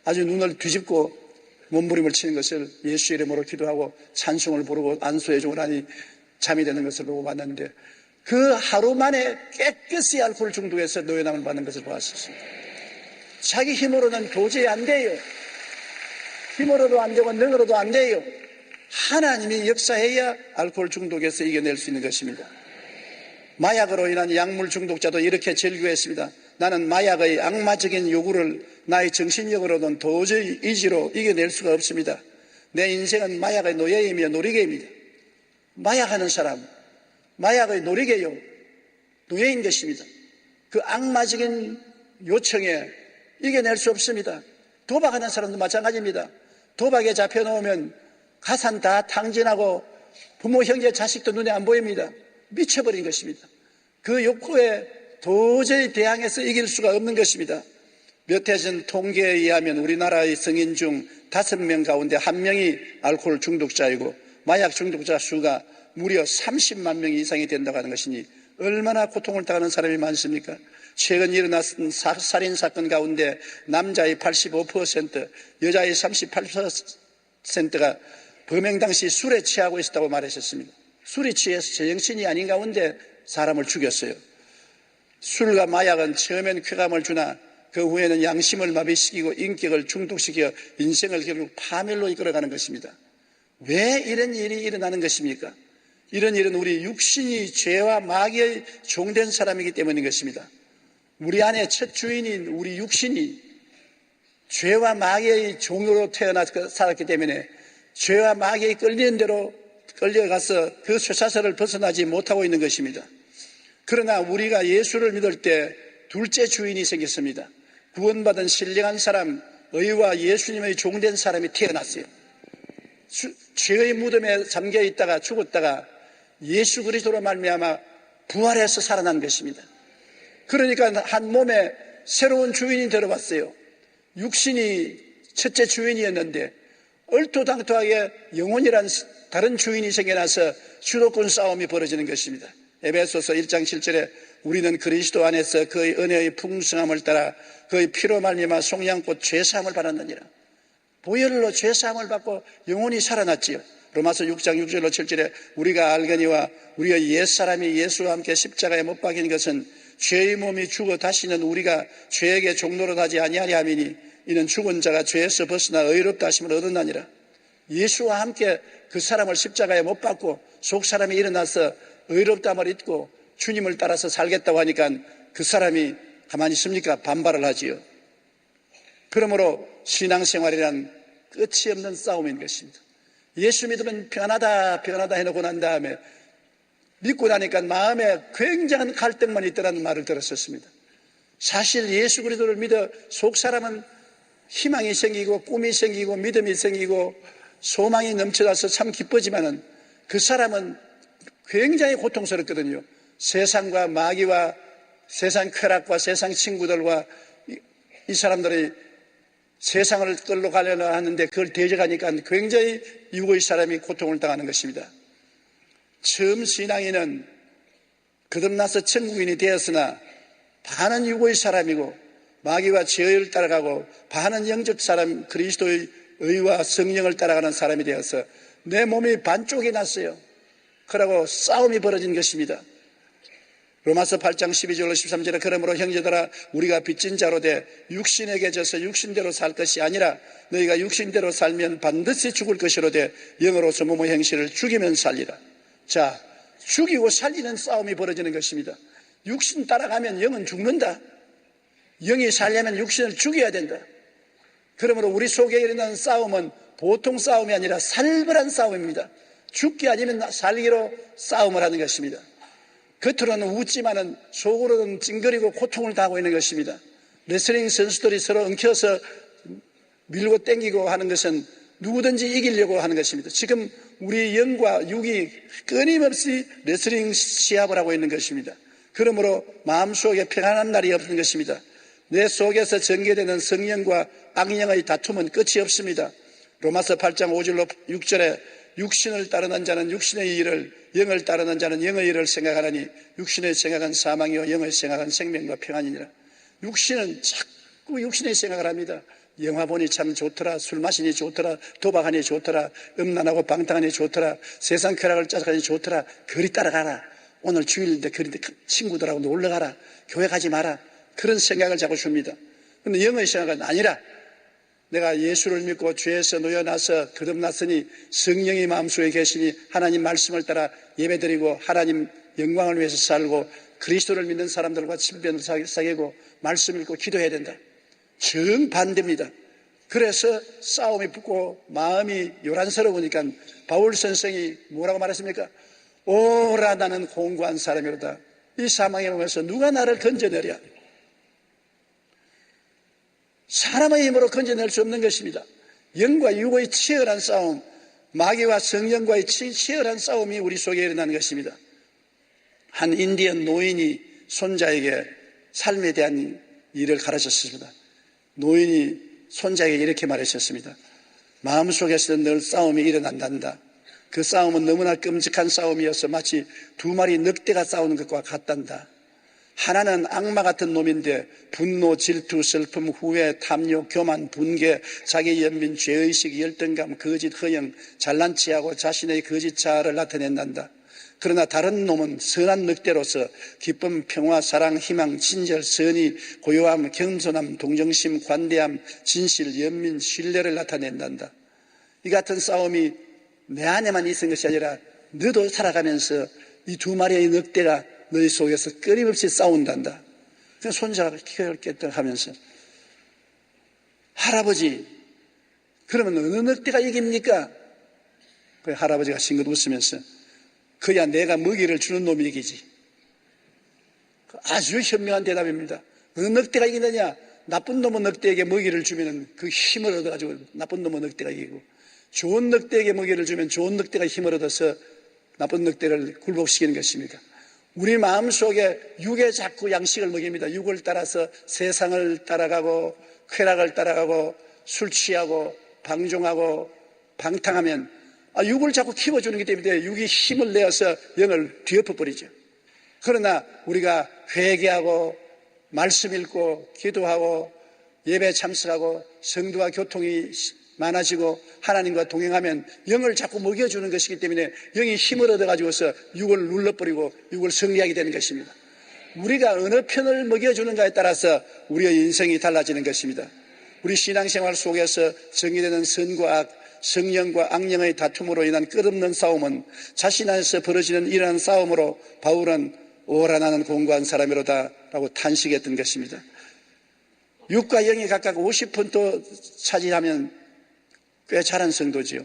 아주 눈을 뒤집고 몸부림을 치는 것을 예수 이름으로 기도하고 찬송을 부르고 안수해 주고 나니 잠이 드는 것을 보고 봤는데 그 하루 만에 깨끗이 알코올 중독에서 노예남을 받는 것을 보았습니다. 자기 힘으로는 도저히 안 돼요. 힘으로도 안 되고 능으로도 안 돼요. 하나님이 역사해야 알코올 중독에서 이겨낼 수 있는 것입니다. 마약으로 인한 약물 중독자도 이렇게 절규했습니다. 나는 마약의 악마적인 요구를 나의 정신력으로는 도저히 의지로 이겨낼 수가 없습니다. 내 인생은 마약의 노예이며 놀이개입니다. 마약하는 사람, 마약의 놀이개요, 노예인 것입니다. 그 악마적인 요청에 이겨낼 수 없습니다. 도박하는 사람도 마찬가지입니다. 도박에 잡혀놓으면 가산 다 탕진하고 부모, 형제, 자식도 눈에 안 보입니다. 미쳐버린 것입니다. 그 욕구에 도저히 대항해서 이길 수가 없는 것입니다. 몇 해 전 통계에 의하면 우리나라의 성인 중 5명 가운데 1명이 알코올 중독자이고 마약 중독자 수가 무려 30만 명 이상이 된다고 하는 것이니 얼마나 고통을 당하는 사람이 많습니까? 최근 일어났던 살인사건 가운데 남자의 85%, 여자의 38%가 범행 당시 술에 취하고 있었다고 말하셨습니다. 술이 취해서 제정신이 아닌 가운데 사람을 죽였어요. 술과 마약은 처음엔 쾌감을 주나 그 후에는 양심을 마비시키고 인격을 중독시켜 인생을 결국 파멸로 이끌어가는 것입니다. 왜 이런 일이 일어나는 것입니까? 이런 일은 우리 육신이 죄와 마귀의 종된 사람이기 때문인 것입니다. 우리 안에 첫 주인인 우리 육신이 죄와 마귀의 종으로 태어나서 살았기 때문에 죄와 마귀의 끌리는 대로 끌려가서 그 쇠사슬을 벗어나지 못하고 있는 것입니다. 그러나 우리가 예수를 믿을 때 둘째 주인이 생겼습니다. 구원받은 신령한 사람, 의와 예수님의 종된 사람이 태어났어요. 죄의 무덤에 잠겨 있다가 죽었다가 예수 그리스도로 말미암아 부활해서 살아난 것입니다. 그러니까 한 몸에 새로운 주인이 들어왔어요. 육신이 첫째 주인이었는데 얼토당토하게 영혼이란 다른 주인이 생겨나서 주도권 싸움이 벌어지는 것입니다. 에베소서 1장 7절에 우리는 그리스도 안에서 그의 은혜의 풍성함을 따라 그의 피로 말미암아 속량꽃 죄사함을 받았느니라. 보혈로 죄사함을 받고 영혼이 살아났지요. 로마서 6장 6절로 7절에 우리가 알거니와 우리의 옛사람이 예수와 함께 십자가에 못 박인 것은 죄의 몸이 죽어 다시는 우리가 죄에게 종노릇 하지 아니하려 함이니 이는 죽은 자가 죄에서 벗어나 의롭다 하심을 얻었나니라. 예수와 함께 그 사람을 십자가에 못 박고 속 사람이 일어나서 의롭다함을 잊고 주님을 따라서 살겠다고 하니까 그 사람이 가만히 있습니까? 반발을 하지요. 그러므로 신앙생활이란 끝이 없는 싸움인 것입니다. 예수 믿으면 편하다 해놓고 난 다음에 믿고 나니까 마음에 굉장한 갈등만 있더라는 말을 들었었습니다. 사실 예수 그리스도를 믿어 속 사람은 희망이 생기고 꿈이 생기고 믿음이 생기고 소망이 넘쳐나서 참 기쁘지만은 그 사람은 굉장히 고통스럽거든요. 세상과 마귀와 세상 쾌락과 세상 친구들과 이 사람들이 세상을 끌러 가려고 하는데 그걸 대적하니까 굉장히 육의 사람이 고통을 당하는 것입니다. 처음 신앙인은 거듭나서 천국인이 되었으나 반은 육의 사람이고 마귀와 죄를 따라가고 반은 영적 사람 그리스도의 의와 성령을 따라가는 사람이 되어서 내 몸이 반쪽이 났어요. 그러고 싸움이 벌어진 것입니다. 로마서 8장 12절로 13절에 그러므로 형제들아 우리가 빚진 자로 돼 육신에게 져서 육신대로 살 것이 아니라 너희가 육신대로 살면 반드시 죽을 것이로되 영으로서 몸의 행실을 죽이면 살리라. 자, 죽이고 살리는 싸움이 벌어지는 것입니다. 육신 따라가면 영은 죽는다. 영이 살려면 육신을 죽여야 된다. 그러므로 우리 속에 일어나는 싸움은 보통 싸움이 아니라 살벌한 싸움입니다. 죽기 아니면 살기로 싸움을 하는 것입니다. 겉으로는 웃지만은 속으로는 찡그리고 고통을 당하고 있는 것입니다. 레슬링 선수들이 서로 엉켜서 밀고 땡기고 하는 것은 누구든지 이기려고 하는 것입니다. 지금 우리 영과 육이 끊임없이 레슬링 시합을 하고 있는 것입니다. 그러므로 마음속에 평안한 날이 없는 것입니다. 내 속에서 전개되는 성령과 악령의 다툼은 끝이 없습니다. 로마서 8장 5절로 6절에 육신을 따르는 자는 육신의 일을, 영을 따르는 자는 영의 일을 생각하라니 육신의 생각은 사망이요 영의 생각은 생명과 평안이니라. 육신은 자꾸 육신의 생각을 합니다. 영화 보니 참 좋더라, 술 마시니 좋더라, 도박하니 좋더라, 음란하고 방탕하니 좋더라, 세상 쾌락을 짜서하니 좋더라, 그리 따라가라. 오늘 주일인데 그런데 친구들하고 놀러 가라, 교회 가지 마라, 그런 생각을 자꾸 줍니다. 그런데 영의 생각은 아니라 내가 예수를 믿고 죄에서 놓여나서 거듭났으니 성령이 마음속에 계시니 하나님 말씀을 따라 예배드리고 하나님 영광을 위해서 살고 그리스도를 믿는 사람들과 친분을 사귀고 말씀 읽고 기도해야 된다. 정반대입니다. 그래서 싸움이 붙고 마음이 요란스러우니까 바울 선생이 뭐라고 말했습니까? 오라 나는 공고한 사람이로다. 이 사망에 오면서 누가 나를 건져내랴? 사람의 힘으로 건져낼 수 없는 것입니다. 영과 육의 치열한 싸움, 마귀와 성령과의 치열한 싸움이 우리 속에 일어나는 것입니다. 한 인디언 노인이 손자에게 삶에 대한 일을 가르쳤습니다. 노인이 손자에게 이렇게 말하셨습니다. 마음속에서 늘 싸움이 일어난단다. 그 싸움은 너무나 끔찍한 싸움이어서 마치 두 마리 늑대가 싸우는 것과 같단다. 하나는 악마 같은 놈인데 분노, 질투, 슬픔, 후회, 탐욕, 교만, 분개, 자기 연민, 죄의식, 열등감, 거짓, 허영, 잘난 체하고 자신의 거짓 자아를 나타낸단다. 그러나 다른 놈은 선한 늑대로서 기쁨, 평화, 사랑, 희망, 친절, 선의, 고요함, 겸손함, 동정심, 관대함, 진실, 연민, 신뢰를 나타낸단다. 이 같은 싸움이 내 안에만 있는 것이 아니라 너도 살아가면서 이 두 마리의 늑대가 너희 속에서 끊임없이 싸운단다. 그래서 손자가 깨끗 하면서 할아버지, 그러면 어느 늑대가 이깁니까? 그 할아버지가 싱긋 웃으면서 그야 내가 먹이를 주는 놈이 이기지. 아주 현명한 대답입니다. 어느 늑대가 이기느냐? 나쁜 놈은 늑대에게 먹이를 주면 그 힘을 얻어가지고 나쁜 놈은 늑대가 이기고, 좋은 늑대에게 먹이를 주면 좋은 늑대가 힘을 얻어서 나쁜 늑대를 굴복시키는 것입니다. 우리 마음속에 육에 자꾸 양식을 먹입니다. 육을 따라서 세상을 따라가고 쾌락을 따라가고 술 취하고 방종하고 방탕하면 육을 자꾸 키워주는 것 때문에 육이 힘을 내어서 영을 뒤엎어버리죠. 그러나 우리가 회개하고 말씀 읽고 기도하고 예배 참석하고 성도와 교통이 많아지고 하나님과 동행하면 영을 자꾸 먹여주는 것이기 때문에 영이 힘을 얻어가지고서 육을 눌러버리고 육을 승리하게 되는 것입니다. 우리가 어느 편을 먹여주는가에 따라서 우리의 인생이 달라지는 것입니다. 우리 신앙생활 속에서 정의되는 선과 악, 성령과 악령의 다툼으로 인한 끝없는 싸움은 자신 안에서 벌어지는 이러한 싸움으로 바울은 오라 나는 공고한 사람이로다 라고 탄식했던 것입니다. 육과 영이 각각 50% 차지하면 꽤 잘한 성도지요.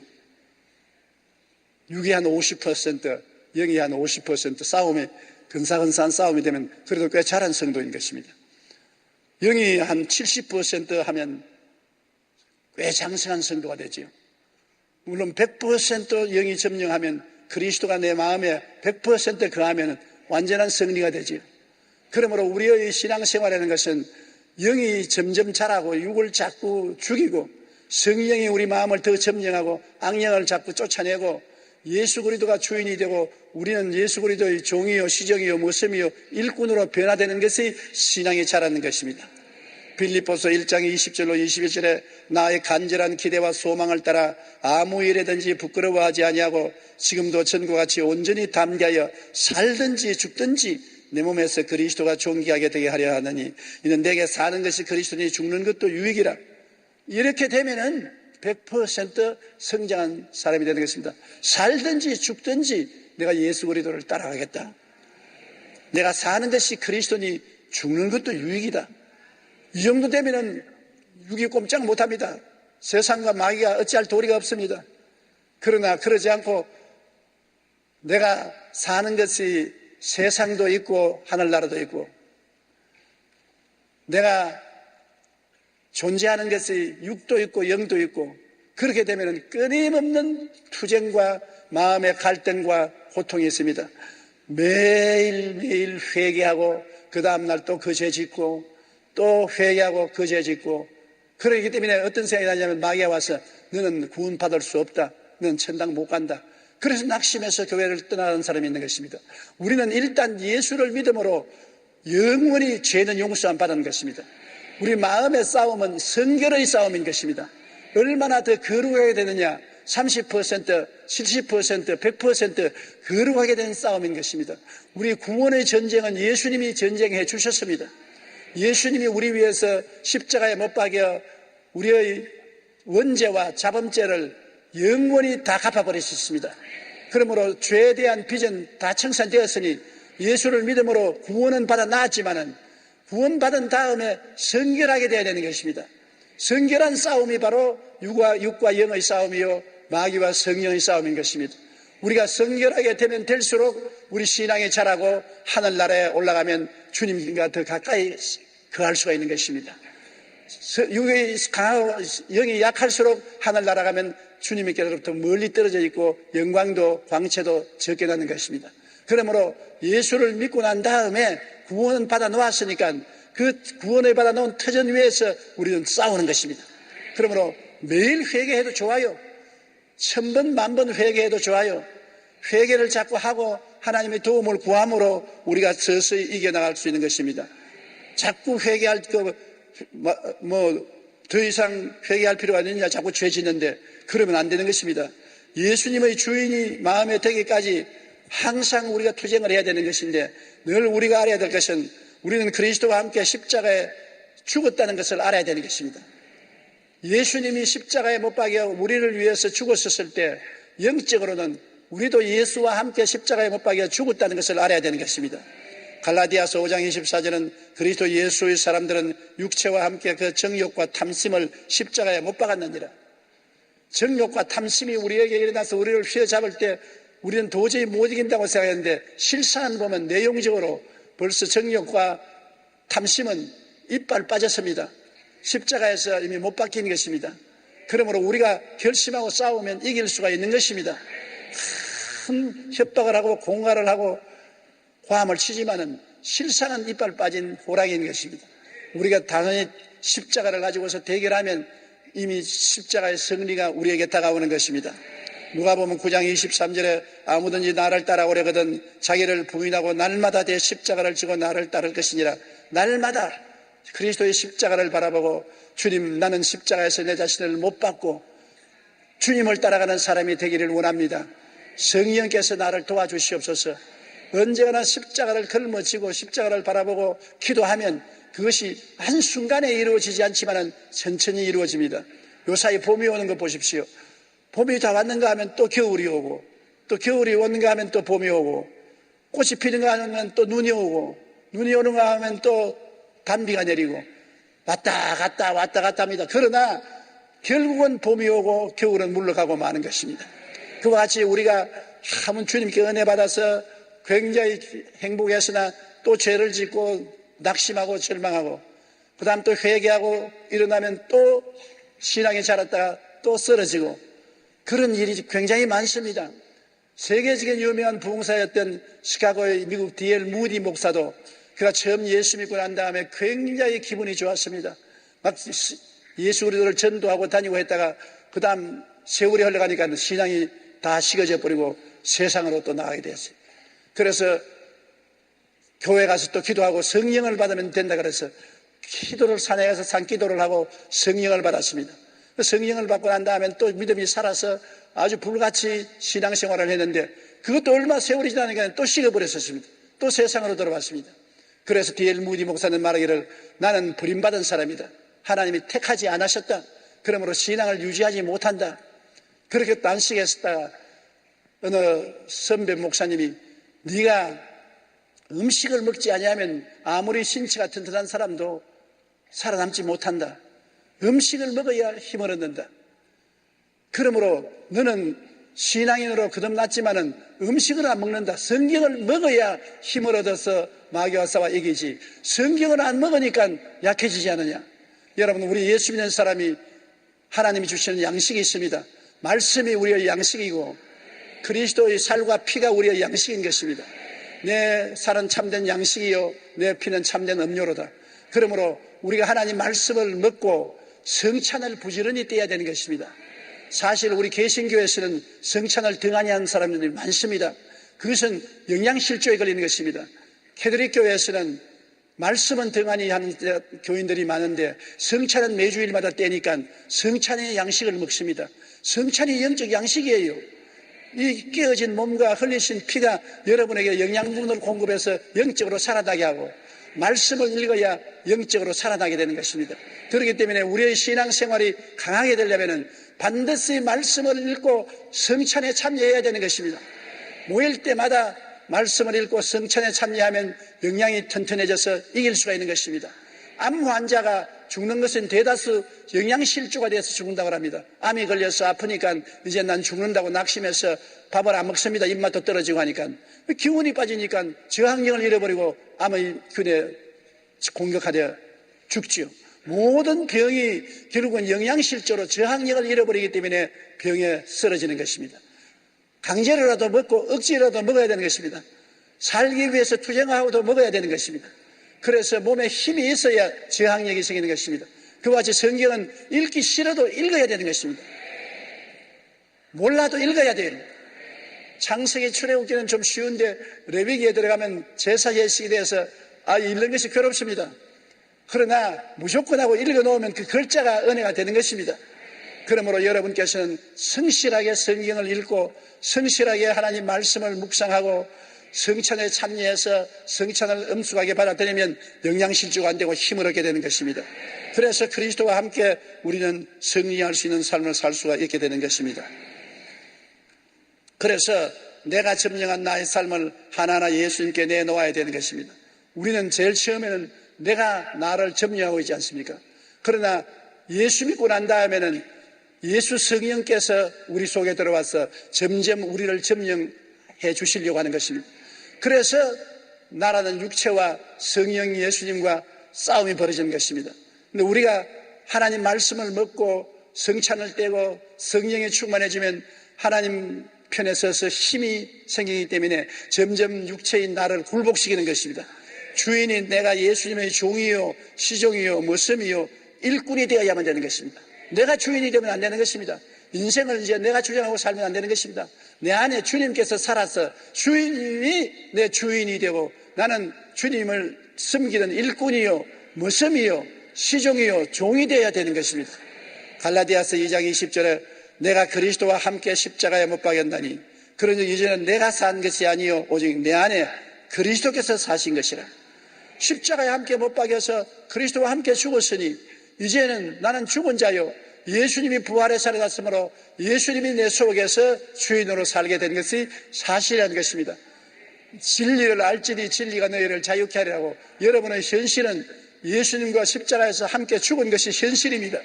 육이 한 50%, 영이 한 50% 싸움이 근사근사한 싸움이 되면 그래도 꽤 잘한 성도인 것입니다. 영이 한 70% 하면 꽤 장성한 성도가 되지요. 물론 100% 영이 점령하면 그리스도가 내 마음에 100% 거하면 완전한 승리가 되지요. 그러므로 우리의 신앙생활이라는 것은 영이 점점 자라고 육을 자꾸 죽이고 성령이 우리 마음을 더 점령하고 악령을 자꾸 쫓아내고 예수 그리스도가 주인이 되고 우리는 예수 그리스도의 종이요 시정이요 모습이요 일꾼으로 변화되는 것이 신앙이 자라는 것입니다. 빌립보서 1장 20절로 21절에 나의 간절한 기대와 소망을 따라 아무 일에든지 부끄러워하지 아니하고 지금도 전과 같이 온전히 담대하여 살든지 죽든지 내 몸에서 그리스도가 존귀하게 되게 하려 하느니 이는 내게 사는 것이 그리스도니 죽는 것도 유익이라. 이렇게 되면은 100% 성장한 사람이 되는 것입니다. 살든지 죽든지 내가 예수 그리스도를 따라가겠다. 내가 사는 것이 그리스도니 죽는 것도 유익이다. 이 정도 되면은 육이 꼼짝 못합니다. 세상과 마귀가 어찌할 도리가 없습니다. 그러나 그러지 않고 내가 사는 것이 세상도 있고 하늘나라도 있고 내가 존재하는 것이 육도 있고 영도 있고 그렇게 되면 끊임없는 투쟁과 마음의 갈등과 고통이 있습니다. 매일매일 회개하고 그 다음날 또 그 죄 짓고 또 회개하고 그 죄 짓고 그러기 때문에 어떤 생각이 나냐면 마귀가 와서 너는 구원받을 수 없다. 너는 천당 못 간다. 그래서 낙심해서 교회를 떠나는 사람이 있는 것입니다. 우리는 일단 예수를 믿음으로 영원히 죄는 용서함 받는 것입니다. 우리 마음의 싸움은 성결의 싸움인 것입니다. 얼마나 더 거룩하게 되느냐, 30%, 70%, 100% 거룩하게 된 싸움인 것입니다. 우리 구원의 전쟁은 예수님이 전쟁해 주셨습니다. 예수님이 우리 위해서 십자가에 못 박여 우리의 원죄와 자범죄를 영원히 다 갚아버리셨습니다. 그러므로 죄에 대한 빚은 다 청산되었으니 예수를 믿음으로 구원은 받아 나았지만은 구원받은 다음에 성결하게 되어야 되는 것입니다. 성결한 싸움이 바로 육과 영의 싸움이요 마귀와 성령의 싸움인 것입니다. 우리가 성결하게 되면 될수록 우리 신앙이 자라고 하늘나라에 올라가면 주님과 더 가까이 거할 수가 있는 것입니다. 육의 강하고 영이 약할수록 하늘나라 가면 주님께로부터 멀리 떨어져 있고 영광도 광채도 적게 나는 것입니다. 그러므로 예수를 믿고 난 다음에 구원은 받아 놓았으니까 그 구원을 받아 놓은 터전 위에서 우리는 싸우는 것입니다. 그러므로 매일 회개해도 좋아요. 1000번, 10,000번 회개해도 좋아요. 회개를 자꾸 하고 하나님의 도움을 구함으로 우리가 서서히 이겨나갈 수 있는 것입니다. 자꾸 회개할 더 이상 회개할 필요가 있느냐 자꾸 죄 짓는데 그러면 안 되는 것입니다. 예수님의 주인이 마음에 되기까지 항상 우리가 투쟁을 해야 되는 것인데 늘 우리가 알아야 될 것은 우리는 그리스도와 함께 십자가에 죽었다는 것을 알아야 되는 것입니다. 예수님이 십자가에 못 박여 우리를 위해서 죽었을 때 영적으로는 우리도 예수와 함께 십자가에 못 박여 죽었다는 것을 알아야 되는 것입니다. 갈라디아서 5장 24절은 그리스도 예수의 사람들은 육체와 함께 그 정욕과 탐심을 십자가에 못 박았느니라. 정욕과 탐심이 우리에게 일어나서 우리를 휘어잡을 때 우리는 도저히 못 이긴다고 생각했는데 실상을 보면 내용적으로 벌써 정욕과 탐심은 이빨 빠졌습니다. 십자가에서 이미 못 박힌 것입니다. 그러므로 우리가 결심하고 싸우면 이길 수가 있는 것입니다. 큰 협박을 하고 공갈을 하고 화함을 치지만은 실상은 이빨 빠진 호랑이인 것입니다. 우리가 당연히 십자가를 가지고서 대결하면 이미 십자가의 승리가 우리에게 다가오는 것입니다. 누가복음 9장 23절에 아무든지 나를 따라오려거든 자기를 부인하고 날마다 내 십자가를 지고 나를 따를 것이니라. 날마다 그리스도의 십자가를 바라보고 주님 나는 십자가에서 내 자신을 못 받고 주님을 따라가는 사람이 되기를 원합니다. 성령께서 나를 도와주시옵소서. 언제나 십자가를 걸머쥐고 십자가를 바라보고 기도하면 그것이 한순간에 이루어지지 않지만 천천히 이루어집니다. 요사이 봄이 오는 거 보십시오. 봄이 다 왔는가 하면 또 겨울이 오고 또 겨울이 오는가 하면 또 봄이 오고 꽃이 피는가 하면 또 눈이 오고 눈이 오는가 하면 또 단비가 내리고 왔다 갔다 합니다. 그러나 결국은 봄이 오고 겨울은 물러가고 마는 것입니다. 그와 같이 우리가 한번 주님께 은혜 받아서 굉장히 행복했으나 또 죄를 짓고 낙심하고 절망하고 그 다음 또 회개하고 일어나면 또 신앙이 자랐다가 또 쓰러지고 그런 일이 굉장히 많습니다. 세계적인 유명한 부흥사였던 시카고의 미국 D.L. 무디 목사도 그가 처음 예수 믿고 난 다음에 굉장히 기분이 좋았습니다. 막 예수 그리스도를 전도하고 다니고 했다가 그 다음 세월이 흘러가니까 신앙이 다 식어져 버리고 세상으로 또 나가게 됐어요. 그래서 교회 가서 또 기도하고 성령을 받으면 된다 그래서 기도를 산에 가서 산기도를 하고 성령을 받았습니다. 성령을 받고 난 다음에 또 믿음이 살아서 아주 불같이 신앙생활을 했는데 그것도 얼마 세월이 지나니까 또 식어버렸었습니다. 또 세상으로 돌아왔습니다. 그래서 D.L. 무디 목사는 말하기를 나는 버림받은 사람이다. 하나님이 택하지 않으셨다. 그러므로 신앙을 유지하지 못한다. 그렇게 단식했다가 어느 선배 목사님이 네가 음식을 먹지 아니하면 아무리 신체가 튼튼한 사람도 살아남지 못한다. 음식을 먹어야 힘을 얻는다. 그러므로 너는 신앙인으로 거듭났지만은 음식을 안 먹는다. 성경을 먹어야 힘을 얻어서 마귀와 싸워 이기지. 성경을 안 먹으니까 약해지지 않느냐. 여러분 우리 예수 믿는 사람이 하나님이 주시는 양식이 있습니다. 말씀이 우리의 양식이고 그리스도의 살과 피가 우리의 양식인 것입니다. 내 살은 참된 양식이요 내 피는 참된 음료로다. 그러므로 우리가 하나님 말씀을 먹고 성찬을 부지런히 떼야 되는 것입니다. 사실 우리 개신교에서는 성찬을 등한히 하는 사람들이 많습니다. 그것은 영양실조에 걸리는 것입니다. 캐톨릭 교회에서는 말씀은 등한히 하는 교인들이 많은데 성찬은 매주일마다 떼니까 성찬의 양식을 먹습니다. 성찬이 영적 양식이에요. 이 깨어진 몸과 흘리신 피가 여러분에게 영양분을 공급해서 영적으로 살아나게 하고 말씀을 읽어야 영적으로 살아나게 되는 것입니다. 그렇기 때문에 우리의 신앙생활이 강하게 되려면 반드시 말씀을 읽고 성찬에 참여해야 되는 것입니다. 모일 때마다 말씀을 읽고 성찬에 참여하면 영양이 튼튼해져서 이길 수가 있는 것입니다. 암 환자가 죽는 것은 대다수 영양실조가 돼서 죽는다고 합니다. 암이 걸려서 아프니까 이제 난 죽는다고 낙심해서 밥을 안 먹습니다. 입맛도 떨어지고 하니까 기운이 빠지니까 저항력을 잃어버리고 암의 균에 공격하려 죽지요. 모든 병이 결국은 영양실조로 저항력을 잃어버리기 때문에 병에 쓰러지는 것입니다. 강제로라도 먹고 억지로라도 먹어야 되는 것입니다. 살기 위해서 투쟁하고도 먹어야 되는 것입니다. 그래서 몸에 힘이 있어야 저항력이 생기는 것입니다. 그와 같이 성경은 읽기 싫어도 읽어야 되는 것입니다. 몰라도 읽어야 돼요. 창세기 출애굽기는 좀 쉬운데 레위기에 들어가면 제사 예식에 대해서 읽는 것이 괴롭습니다. 그러나 무조건 하고 읽어놓으면 그 글자가 은혜가 되는 것입니다. 그러므로 여러분께서는 성실하게 성경을 읽고 성실하게 하나님 말씀을 묵상하고 성찬에 참여해서 성찬을 엄숙하게 받아들이면 영양실조가 안 되고 힘을 얻게 되는 것입니다. 그래서 그리스도와 함께 우리는 승리할 수 있는 삶을 살 수가 있게 되는 것입니다. 그래서 내가 점령한 나의 삶을 하나하나 예수님께 내놓아야 되는 것입니다. 우리는 제일 처음에는 내가 나를 점령하고 있지 않습니까? 그러나 예수 믿고 난 다음에는 예수 성령께서 우리 속에 들어와서 점점 우리를 점령해 주시려고 하는 것입니다. 그래서 나라는 육체와 성령 예수님과 싸움이 벌어지는 것입니다. 근데 우리가 하나님 말씀을 먹고 성찬을 떼고 성령에 충만해지면 하나님 편에 서서 힘이 생기기 때문에 점점 육체인 나를 굴복시키는 것입니다. 주인이 내가 예수님의 종이요 시종이요 모섬이요 일꾼이 되어야만 되는 것입니다. 내가 주인이 되면 안 되는 것입니다. 인생을 이제 내가 주장하고 살면 안 되는 것입니다. 내 안에 주님께서 살아서 주인이 내 주인이 되고 나는 주님을 섬기는 일꾼이요 모섬이요 시종이요 종이 되어야 되는 것입니다. 갈라디아서 2장 20절에 내가 그리스도와 함께 십자가에 못 박였나니 그러니 이제는 내가 산 것이 아니요 오직 내 안에 그리스도께서 사신 것이라. 십자가에 함께 못 박여서 그리스도와 함께 죽었으니 이제는 나는 죽은 자요 예수님이 부활해 살아났으므로 예수님이 내 속에서 주인으로 살게 된 것이 사실이라는 것입니다. 진리를 알지니 진리가 너희를 자유케 하리라고. 여러분의 현실은 예수님과 십자가에서 함께 죽은 것이 현실입니다.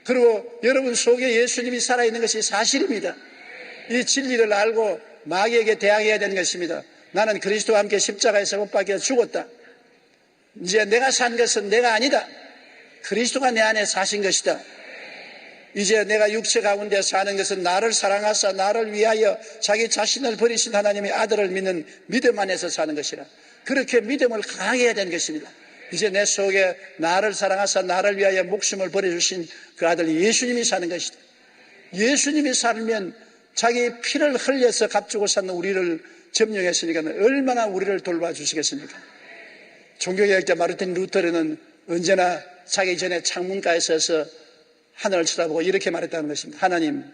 그리고 여러분 속에 예수님이 살아있는 것이 사실입니다. 이 진리를 알고 마귀에게 대항해야 되는 것입니다. 나는 그리스도와 함께 십자가에서 못 박혀 죽었다. 이제 내가 산 것은 내가 아니다. 그리스도가 내 안에 사신 것이다. 이제 내가 육체 가운데 사는 것은 나를 사랑하사 나를 위하여 자기 자신을 버리신 하나님의 아들을 믿는 믿음 안에서 사는 것이라. 그렇게 믿음을 강하게 해야 되는 것입니다. 이제 내 속에 나를 사랑하사 나를 위하여 목숨을 버려주신 그 아들 예수님이 사는 것이다. 예수님이 살면 자기 피를 흘려서 값주고 산 우리를 점령했으니까 얼마나 우리를 돌봐주시겠습니까? 종교개혁자 마르틴 루터르는 언제나 자기 전에 창문가에 서서 하늘을 쳐다보고 이렇게 말했다는 것입니다. 하나님,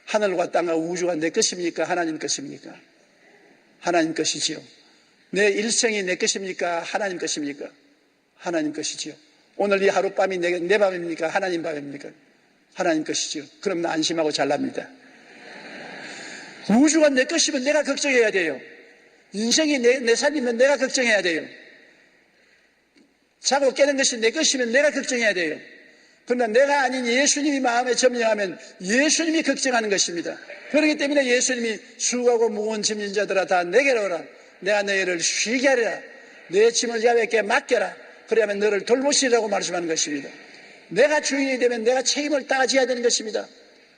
하늘과 땅과 우주가 내 것입니까? 하나님 것입니까? 하나님 것이지요. 내 일생이 내 것입니까? 하나님 것입니까? 하나님 것이지요. 오늘 이 하룻밤이 내 밤입니까? 하나님 밤입니까? 하나님 것이지요. 그럼 나 안심하고 잘납니다. 우주가 내 것이면 내가 걱정해야 돼요. 인생이 내 삶이면 내가 걱정해야 돼요. 자고 깨는 것이 내 것이면 내가 걱정해야 돼요. 그러나 내가 아닌 예수님이 마음에 점령하면 예수님이 걱정하는 것입니다. 그렇기 때문에 예수님이 수고하고 무거운 짐진 자들아 다 내게로 오라. 내가 너희를 쉬게 하리라. 내 짐을 야훼께 맡겨라. 그래야만 너를 돌보시리라고 말씀하는 것입니다. 내가 주인이 되면 내가 책임을 따져야 되는 것입니다.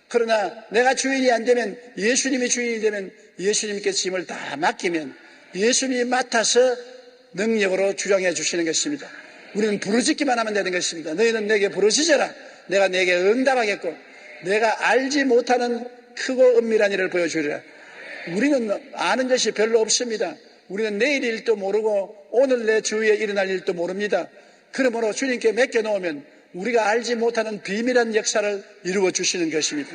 그러나 내가 주인이 안 되면 예수님이 주인이 되면 예수님께 짐을 다 맡기면 예수님이 맡아서 능력으로 주장해 주시는 것입니다. 우리는 부르짖기만 하면 되는 것입니다. 너희는 내게 부르짖어라. 내가 내게 응답하겠고 내가 알지 못하는 크고 은밀한 일을 보여주리라. 우리는 아는 것이 별로 없습니다. 우리는 내일 일도 모르고 오늘 내 주위에 일어날 일도 모릅니다. 그러므로 주님께 맡겨놓으면 우리가 알지 못하는 비밀한 역사를 이루어 주시는 것입니다.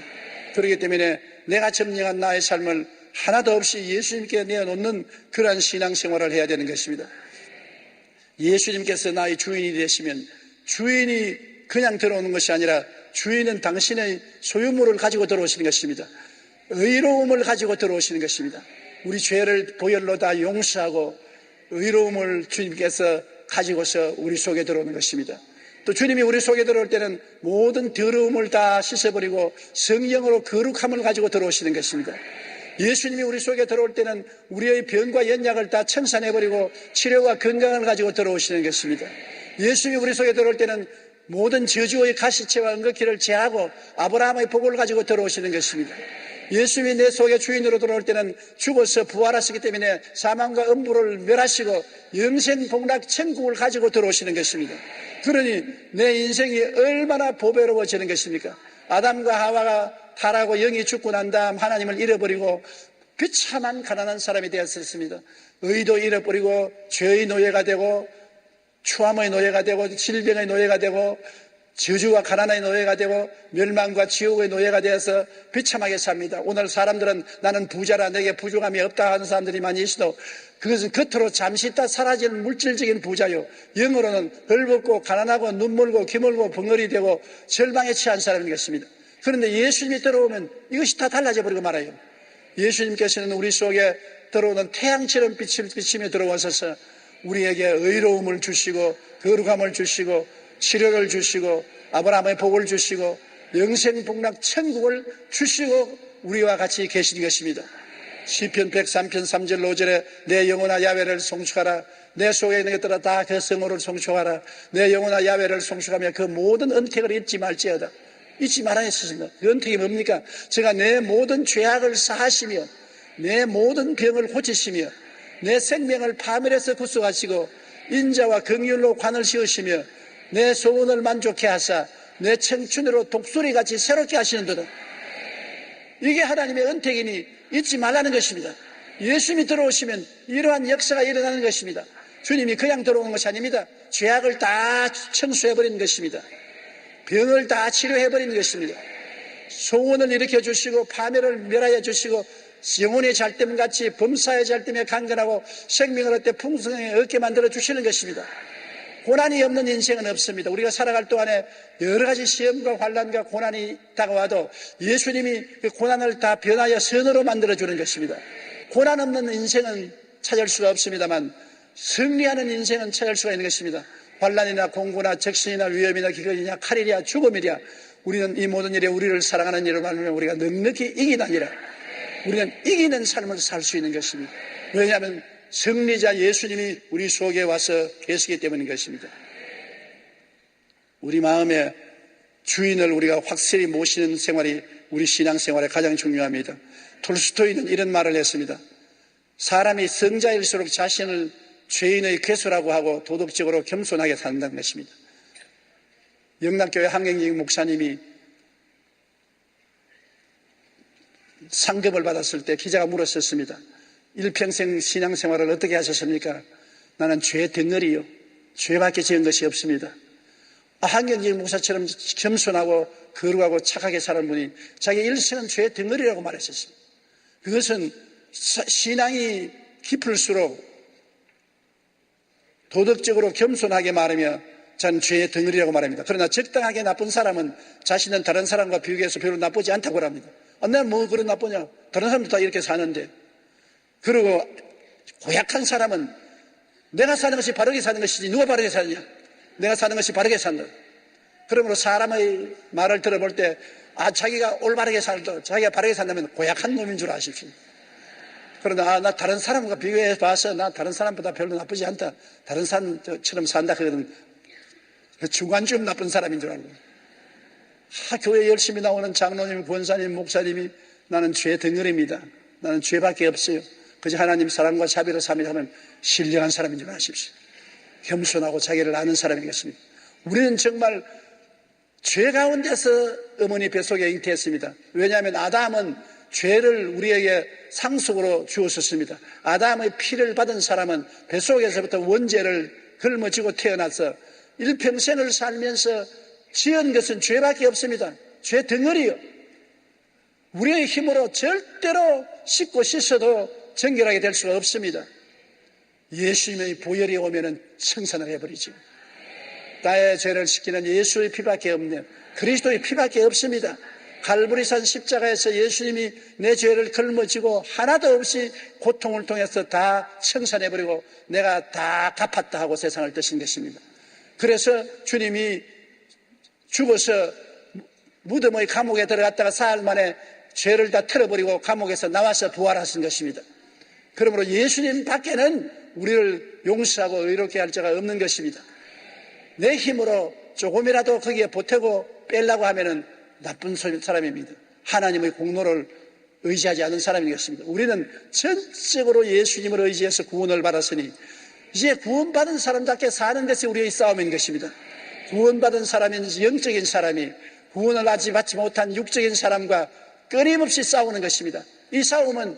그렇기 때문에 내가 점령한 나의 삶을 하나도 없이 예수님께 내어놓는 그러한 신앙생활을 해야 되는 것입니다. 예수님께서 나의 주인이 되시면 주인이 그냥 들어오는 것이 아니라 주인은 당신의 소유물을 가지고 들어오시는 것입니다. 의로움을 가지고 들어오시는 것입니다. 우리 죄를 보혈로 다 용서하고 의로움을 주님께서 가지고서 우리 속에 들어오는 것입니다. 또 주님이 우리 속에 들어올 때는 모든 더러움을 다 씻어버리고 성령으로 거룩함을 가지고 들어오시는 것입니다. 예수님이 우리 속에 들어올 때는 우리의 병과 연약을 다 청산해버리고 치료와 건강을 가지고 들어오시는 것입니다. 예수님이 우리 속에 들어올 때는 모든 저주의 가시체와 은거키를 제하고 아브라함의 복을 가지고 들어오시는 것입니다. 예수님이 내 속에 주인으로 들어올 때는 죽어서 부활하시기 때문에 사망과 음부를 멸하시고 영생 복락 천국을 가지고 들어오시는 것입니다. 그러니 내 인생이 얼마나 보배로워지는 것입니까? 아담과 하와가 타락하고 영이 죽고 난 다음 하나님을 잃어버리고 비참한 가난한 사람이 되었습니다. 의도 잃어버리고 죄의 노예가 되고 추함의 노예가 되고 질병의 노예가 되고 저주와 가난의 노예가 되고 멸망과 지옥의 노예가 되어서 비참하게 삽니다. 오늘 사람들은 나는 부자라 내게 부족함이 없다 하는 사람들이 많이 있어도 그것은 겉으로 잠시 있다 사라지는 물질적인 부자요, 영으로는 헐벗고 가난하고 눈물고 기물고 벙어리 되고 절망에 처한 사람인 것입니다. 그런데 예수님이 들어오면 이것이 다 달라져 버리고 말아요. 예수님께서는 우리 속에 들어오는 태양처럼 빛을 비치며 들어오셔서 우리에게 의로움을 주시고 거룩함을 주시고 치료를 주시고 아브라함의 복을 주시고 영생복락 천국을 주시고 우리와 같이 계신 것입니다. 시편 103편 3절 5절에 내 영혼아 야훼를 송축하라. 내 속에 있는 것들아 다 그 성호를 송축하라. 내 영혼아 야훼를 송축하며 그 모든 은택을 잊지 말지어다. 잊지 말아야 했습니다. 그 은택이 뭡니까? 제가 내 모든 죄악을 사하시며 내 모든 병을 고치시며 내 생명을 파멸해서 구속하시고 인자와 긍휼로 관을 씌우시며 내 소원을 만족해 하사 내 청춘으로 독수리같이 새롭게 하시는도다. 이게 하나님의 은택이니 잊지 말라는 것입니다. 예수님이 들어오시면 이러한 역사가 일어나는 것입니다. 주님이 그냥 들어오는 것이 아닙니다. 죄악을 다 청소해버리는 것입니다. 병을 다 치료해버리는 것입니다. 소원을 일으켜 주시고 파멸을 멸하여 주시고 영혼의 잘됨같이 범사의 잘됨에 강건하고 생명을 얻되 풍성하게 얻게 만들어 주시는 것입니다. 고난이 없는 인생은 없습니다. 우리가 살아갈 동안에 여러 가지 시험과 환난과 고난이 다가와도 예수님이 그 고난을 다 변하여 선으로 만들어주는 것입니다. 고난 없는 인생은 찾을 수가 없습니다만 승리하는 인생은 찾을 수가 있는 것입니다. 환난이나 공고나 적신이나 위험이나 기근이나 칼이랴 죽음이랴 우리는 이 모든 일에 우리를 사랑하는 이로 말하면 우리가 넉넉히 이기다니라. 우리는 이기는 삶을 살 수 있는 것입니다. 왜냐하면 승리자 예수님이 우리 속에 와서 계시기 때문인 것입니다. 우리 마음에 주인을 우리가 확실히 모시는 생활이 우리 신앙생활에 가장 중요합니다. 톨스토이는 이런 말을 했습니다. 사람이 성자일수록 자신을 죄인의 괴수라고 하고 도덕적으로 겸손하게 산다는 것입니다. 영락교회 한경직 목사님이 상급을 받았을 때 기자가 물었었습니다. 일평생 신앙생활을 어떻게 하셨습니까? 나는 죄 덩어리요. 죄밖에 지은 것이 없습니다. 한경직 목사처럼 겸손하고 거룩하고 착하게 사는 분이 자기 일생은 죄 덩어리라고 말했었습니다. 그것은 신앙이 깊을수록 도덕적으로 겸손하게 말하며 저는 죄의 덩어리라고 말합니다. 그러나 적당하게 나쁜 사람은 자신은 다른 사람과 비교해서 별로 나쁘지 않다고 합니다. 내가 뭐 그런 나쁘냐? 다른 사람도 다 이렇게 사는데. 그리고 고약한 사람은 내가 사는 것이 바르게 사는 것이지 누가 바르게 사느냐? 내가 사는 것이 바르게 산다. 그러므로 사람의 말을 들어볼 때 자기가 올바르게 살다, 자기가 바르게 산다면 고약한 놈인 줄 아십시오. 그러나 나 다른 사람과 비교해 봐서 나 다른 사람보다 별로 나쁘지 않다. 다른 사람처럼 산다. 그거는 중간쯤 나쁜 사람인 줄 알고. 교회 열심히 나오는 장로님, 권사님, 목사님이 나는 죄 덩어리입니다. 나는 죄밖에 없어요. 그저 하나님 사랑과 자비로 삽니다 하면 신령한 사람인 줄 아십시오. 겸손하고 자기를 아는 사람이겠습니다. 우리는 정말 죄 가운데서 어머니 뱃속에 잉태했습니다. 왜냐하면 아담은 죄를 우리에게 상속으로 주었었습니다. 아담의 피를 받은 사람은 뱃속에서부터 원죄를 걸머쥐고 태어나서 일평생을 살면서 지은 것은 죄밖에 없습니다. 죄 덩어리요. 우리의 힘으로 절대로 씻고 씻어도 정결하게 될 수가 없습니다. 예수님의 보혈이 오면은 청산을 해버리죠. 나의 죄를 씻기는 예수의 피밖에 없네요. 그리스도의 피밖에 없습니다. 갈보리산 십자가에서 예수님이 내 죄를 걸머지고 하나도 없이 고통을 통해서 다 청산해버리고 내가 다 갚았다 하고 세상을 뜨신 것입니다. 그래서 주님이 죽어서 무덤의 감옥에 들어갔다가 사흘 만에 죄를 다 털어버리고 감옥에서 나와서 부활하신 것입니다. 그러므로 예수님 밖에는 우리를 용서하고 의롭게 할 자가 없는 것입니다. 내 힘으로 조금이라도 거기에 보태고 빼려고 하면은 나쁜 사람입니다. 하나님의 공로를 의지하지 않은 사람인 것입니다. 우리는 전적으로 예수님을 의지해서 구원을 받았으니 이제 구원받은 사람답게 사는 것이 우리의 싸움인 것입니다. 구원받은 사람인 영적인 사람이 구원을 아직 받지 못한 육적인 사람과 끊임없이 싸우는 것입니다. 이 싸움은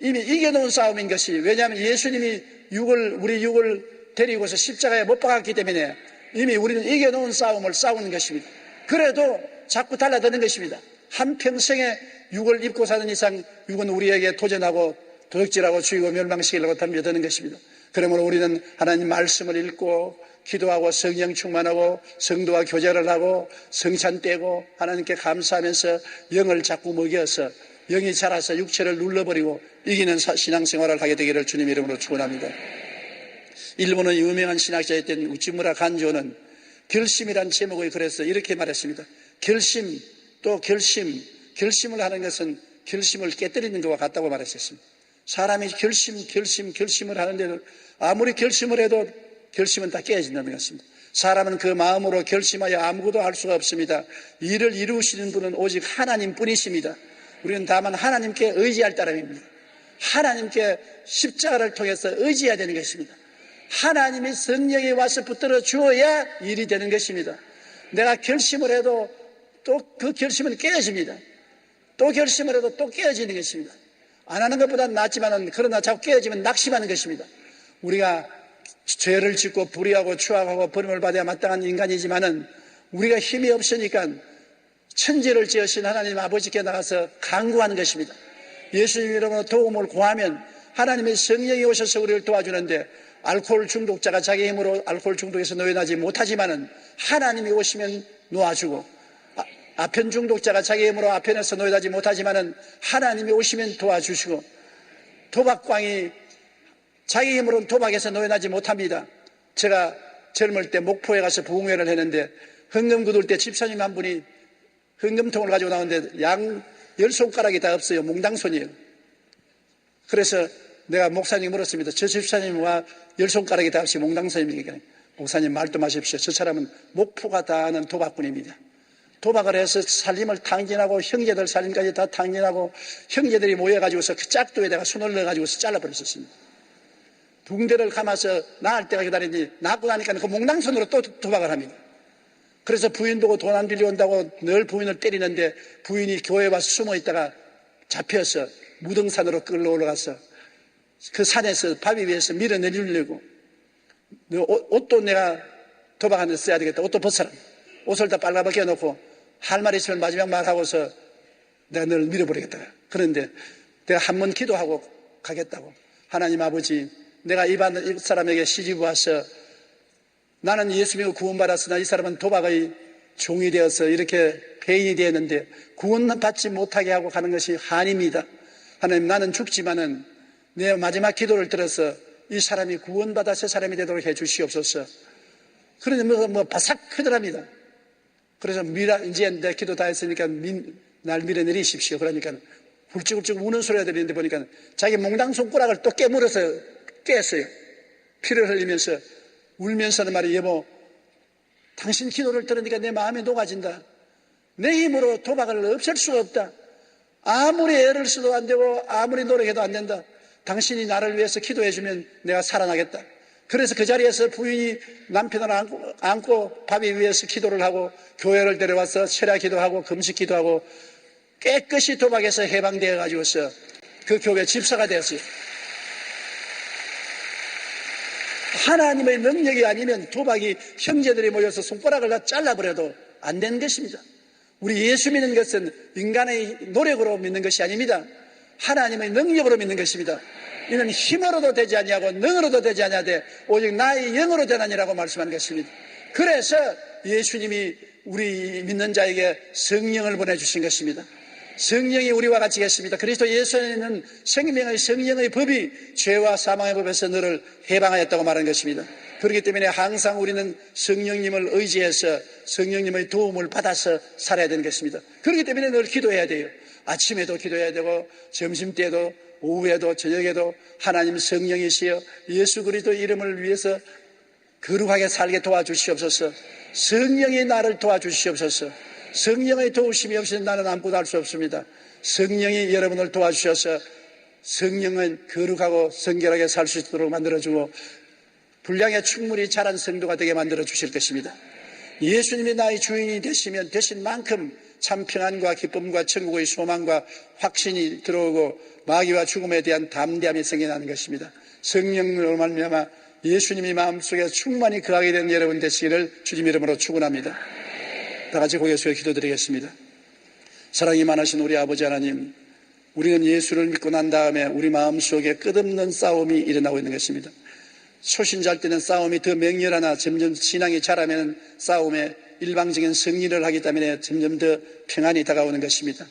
이미 이겨놓은 싸움인 것이, 왜냐하면 예수님이 우리 육을 데리고서 십자가에 못 박았기 때문에 이미 우리는 이겨놓은 싸움을 싸우는 것입니다. 그래도 자꾸 달라드는 것입니다. 한평생에 육을 입고 사는 이상 육은 우리에게 도전하고 도둑질하고 죽이고 멸망시키려고 덤벼드는 것입니다. 그러므로 우리는 하나님 말씀을 읽고 기도하고 성령 충만하고 성도와 교제를 하고 성찬 떼고 하나님께 감사하면서 영을 자꾸 먹여서 영이 자라서 육체를 눌러버리고 이기는 신앙생활을 하게 되기를 주님 이름으로 축원합니다. 일본의 유명한 신학자였던 우찌무라 간조는 결심이란 제목의 글에서 이렇게 말했습니다. 결심을 하는 것은 결심을 깨뜨리는 것과 같다고 말했었습니다. 사람이 결심을 하는데도 아무리 결심을 해도 결심은 다 깨진다는 것입니다. 사람은 그 마음으로 결심하여 아무것도 할 수가 없습니다. 일을 이루시는 분은 오직 하나님 뿐이십니다. 우리는 다만 하나님께 의지할 따름입니다. 하나님께 십자가를 통해서 의지해야 되는 것입니다. 하나님이 성령이 와서 붙들어 주어야 일이 되는 것입니다. 내가 결심을 해도 또 그 결심은 깨어집니다. 또 결심을 해도 또 깨어지는 것입니다. 안 하는 것보다는 낫지만은 그러나 자꾸 깨어지면 낙심하는 것입니다. 우리가 죄를 짓고 불의하고 추악하고 버림을 받아야 마땅한 인간이지만은 우리가 힘이 없으니까 천지를 지으신 하나님 아버지께 나가서 간구하는 것입니다. 예수님 이름으로 도움을 구하면 하나님의 성령이 오셔서 우리를 도와주는데, 알코올 중독자가 자기 힘으로 알코올 중독에서 놓여나지 못하지만은 하나님이 오시면 놓아주고, 아편 중독자가 자기 힘으로 아편에서 놓여나지 못하지만은 하나님이 오시면 도와주시고, 도박광이 자기 힘으로는 도박에서 놓여나지 못합니다. 제가 젊을 때 목포에 가서 부흥회를 했는데 헌금 거둘 때 집사님 한 분이 헌금통을 가지고 나오는데 양 10손가락이 다 없어요. 몽당손이에요. 그래서 내가 목사님 물었습니다. 저 집사님과 10손가락이 다 없이 몽당손입니까? 목사님 말도 마십시오. 저 사람은 목포가 다 아는 도박꾼입니다. 도박을 해서 살림을 탕진하고 형제들 살림까지 다 탕진하고 형제들이 모여가지고서 그 짝도에다가 손을 넣어가지고서 잘라버렸었습니다. 붕대를 감아서 낳을 때가 기다리니 낳고 나니까 그 몽당손으로 또 도박을 합니다. 그래서 부인 보고 돈 안 빌려온다고 늘 부인을 때리는데 부인이 교회에 와서 숨어 있다가 잡혀서 무등산으로 끌러 올라가서 그 산에서 바위 위에서 밀어내리려고, 옷도 내가 도박하는 데 써야 되겠다. 옷도 벗어라. 옷을 다 빨가벗겨 놓고 할 말 있으면 마지막 말하고서 내가 너를 밀어버리겠다. 그런데 내가 한 번 기도하고 가겠다고. 하나님 아버지, 내가 이 사람에게 시집 와서 나는 예수 믿고 구원받았으나 이 사람은 도박의 종이 되어서 이렇게 폐인이 되었는데 구원받지 못하게 하고 가는 것이 한입니다. 하나님, 나는 죽지만은 내 마지막 기도를 들어서 이 사람이 구원받아 새 사람이 되도록 해 주시옵소서. 그러니 바삭 크더랍니다. 그래서 이제 내 기도 다 했으니까 날 밀어내리십시오. 그러니까 훌쩍훌쩍 우는 소리가 들리는데 보니까 자기 몽당 손가락을 또 깨물어서 깼어요. 피를 흘리면서 울면서는 말이, 여보, 당신 기도를 들으니까 내 마음이 녹아진다. 내 힘으로 도박을 없앨 수가 없다. 아무리 애를 써도 안 되고 아무리 노력해도 안 된다. 당신이 나를 위해서 기도해 주면 내가 살아나겠다. 그래서 그 자리에서 부인이 남편을 안고 바위 위에서 기도를 하고 교회를 데려와서 철야 기도하고 금식 기도하고 깨끗이 도박에서 해방되어 가지고서 그 교회 집사가 되었어요. 하나님의 능력이 아니면 도박이 형제들이 모여서 손가락을 다 잘라버려도 안 되는 것입니다. 우리 예수 믿는 것은 인간의 노력으로 믿는 것이 아닙니다. 하나님의 능력으로 믿는 것입니다. 이는 힘으로도 되지 아니하고 능으로도 되지 아니하되 오직 나의 영으로 되나니라고 말씀한 것입니다. 그래서 예수님이 우리 믿는 자에게 성령을 보내주신 것입니다. 성령이 우리와 같이 계십니다. 그리스도 예수 안에 있는 생명의 성령의 법이 죄와 사망의 법에서 너를 해방하였다고 말한 것입니다. 그렇기 때문에 항상 우리는 성령님을 의지해서 성령님의 도움을 받아서 살아야 되는 것입니다. 그렇기 때문에 늘 기도해야 돼요. 아침에도 기도해야 되고 점심때도 오후에도 저녁에도 하나님 성령이시여 예수 그리스도 이름을 위해서 거룩하게 살게 도와주시옵소서. 성령이 나를 도와주시옵소서. 성령의 도우심이 없이는 나는 아무것도 할 수 없습니다. 성령이 여러분을 도와주셔서 성령은 거룩하고 성결하게 살 수 있도록 만들어주고 분량에 충분히 자란 성도가 되게 만들어 주실 것입니다. 예수님이 나의 주인이 되시면 되신 만큼 참 평안과 기쁨과 천국의 소망과 확신이 들어오고 마귀와 죽음에 대한 담대함이 생겨나는 것입니다. 성령으로 말미암아 예수님이 마음속에 충만히 거하게 되는 여러분 되시기를 주님 이름으로 축원합니다. 다 같이 고개 숙여 기도드리겠습니다. 사랑이 많으신 우리 아버지 하나님, 우리는 예수를 믿고 난 다음에 우리 마음속에 끝없는 싸움이 일어나고 있는 것입니다. 초신자일 때는 싸움이 더 맹렬하나 점점 신앙이 자라면 싸움에 일방적인 승리를 하기 때문에 점점 더 평안이 다가오는 것입니다.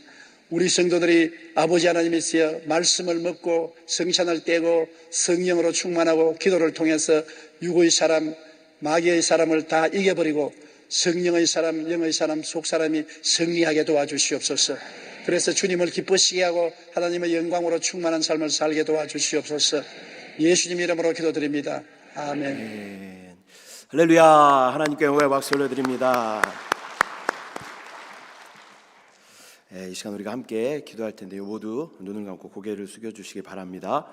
우리 성도들이 아버지 하나님이시여 말씀을 먹고 성찬을 떼고 성령으로 충만하고 기도를 통해서 육의 사람, 마귀의 사람을 다 이겨버리고 성령의 사람, 영의 사람, 속사람이 승리하게 도와주시옵소서. 그래서 주님을 기쁘시게 하고 하나님의 영광으로 충만한 삶을 살게 도와주시옵소서. 예수님 이름으로 기도드립니다. 아멘. 할렐루야. 하나님께 영광의 박수 올려드립니다. 이 시간 우리가 함께 기도할 텐데요. 모두 눈을 감고 고개를 숙여주시기 바랍니다.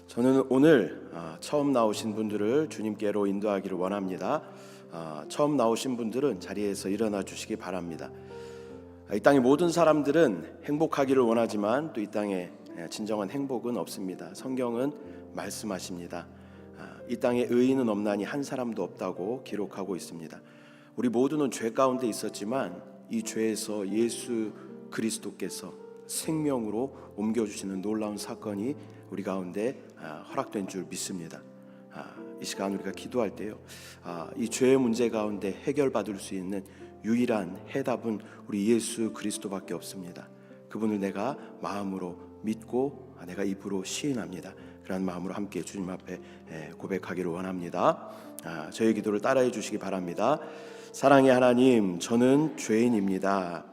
저는 오늘 처음 나오신 분들을 주님께로 인도하기를 원합니다. 처음 나오신 분들은 자리에서 일어나 주시기 바랍니다. 이 땅의 모든 사람들은 행복하기를 원하지만 또 이 땅에 진정한 행복은 없습니다. 성경은 말씀하십니다. 이 땅에 의인은 없나니 한 사람도 없다고 기록하고 있습니다. 우리 모두는 죄 가운데 있었지만 이 죄에서 예수 그리스도께서 생명으로 옮겨주시는 놀라운 사건이 우리 가운데 허락된 줄 믿습니다. 이 시간 우리가 기도할 때요, 이 죄의 문제 가운데 해결받을 수 있는 유일한 해답은 우리 예수 그리스도밖에 없습니다. 그분을 내가 마음으로 믿고 내가 입으로 시인합니다. 그런 마음으로 함께 주님 앞에 고백하기를 원합니다. 저의 기도를 따라해 주시기 바랍니다. 사랑의 하나님, 저는 죄인입니다.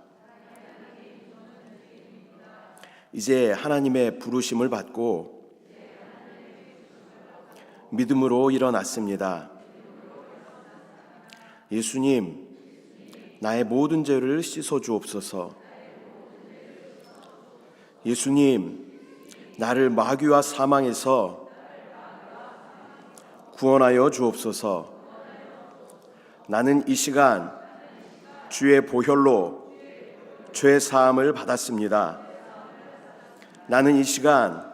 이제 하나님의 부르심을 받고 믿음으로 일어났습니다. 예수님, 나의 모든 죄를 씻어 주옵소서. 예수님, 나를 마귀와 사망에서 구원하여 주옵소서. 나는 이 시간 주의 보혈로 죄 사함을 받았습니다. 나는 이 시간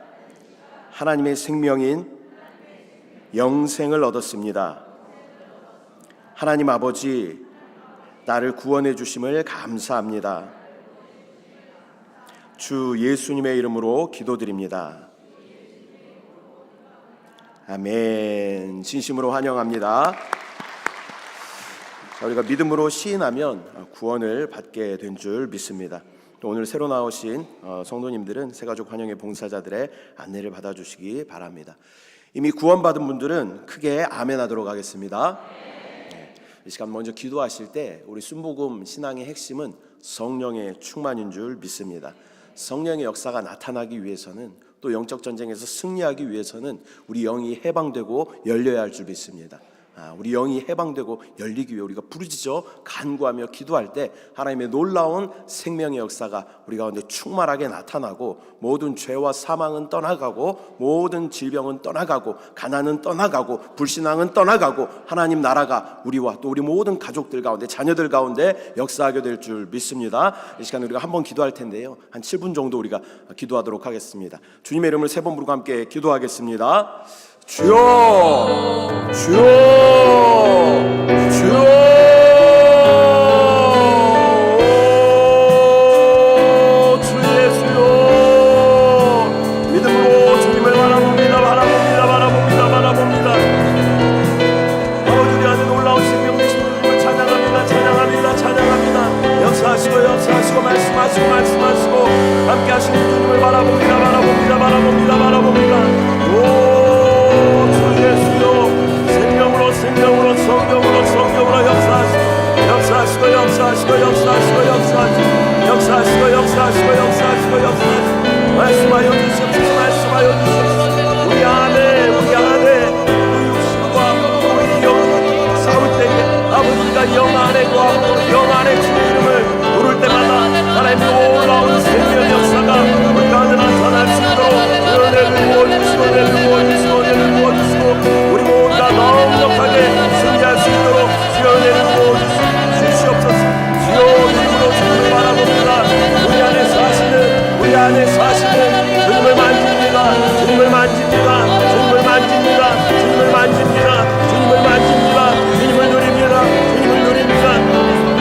하나님의 생명인 영생을 얻었습니다. 하나님 아버지, 나를 구원해 주심을 감사합니다. 주 예수님의 이름으로 기도드립니다. 아멘. 진심으로 환영합니다. 우리가 믿음으로 시인하면 구원을 받게 된 줄 믿습니다. 또 오늘 새로 나오신 성도님들은 새가족 환영회 봉사자들의 안내를 받아주시기 바랍니다. 이미 구원받은 분들은 크게 아멘하도록 하겠습니다. 이 시간 먼저 기도하실 때 우리 순복음 신앙의 핵심은 성령의 충만인 줄 믿습니다. 성령의 역사가 나타나기 위해서는 또 영적 전쟁에서 승리하기 위해서는 우리 영이 해방되고 열려야 할 줄 믿습니다. 우리 영이 해방되고 열리기 위해 우리가 부르짖어 간구하며 기도할 때 하나님의 놀라운 생명의 역사가 우리 가운데 충만하게 나타나고 모든 죄와 사망은 떠나가고 모든 질병은 떠나가고 가난은 떠나가고 불신앙은 떠나가고 하나님 나라가 우리와 또 우리 모든 가족들 가운데 자녀들 가운데 역사하게 될 줄 믿습니다. 이 시간에 우리가 한번 기도할 텐데요, 한 7분 정도 우리가 기도하도록 하겠습니다. 주님의 이름을 3번 부르고 함께 기도하겠습니다. 주여, 주여, 주여. 주 예수여, 믿음으로 주님을 바라봅니다. 아버지, 우리 안에 놀라운 생명 되신 주님을 찬양합니다. 역사하시고 말씀하시고 함께 하시는 주님을 바라봅니다. 생명으로 성령으로 역사하시고 말씀하여 주시옵소서. 우리 안에 우리 육신과 우리 영이 싸울 때에 아버지가 영 안에 거하고 영 안에 주의 이름을 부를 때마다 하나님의 놀라운 생명 역사가 우리 가운데 나타날 수 있도록 은혜를 부어주시고 우리 모두 다 넉넉하게 승리할 수 있도록 은혜를 부어주시옵소서. 주여, 믿음으로 주님을 바라봅니다. 우리 안에 사시는 주님을 만집니다. 주님을 누립니다.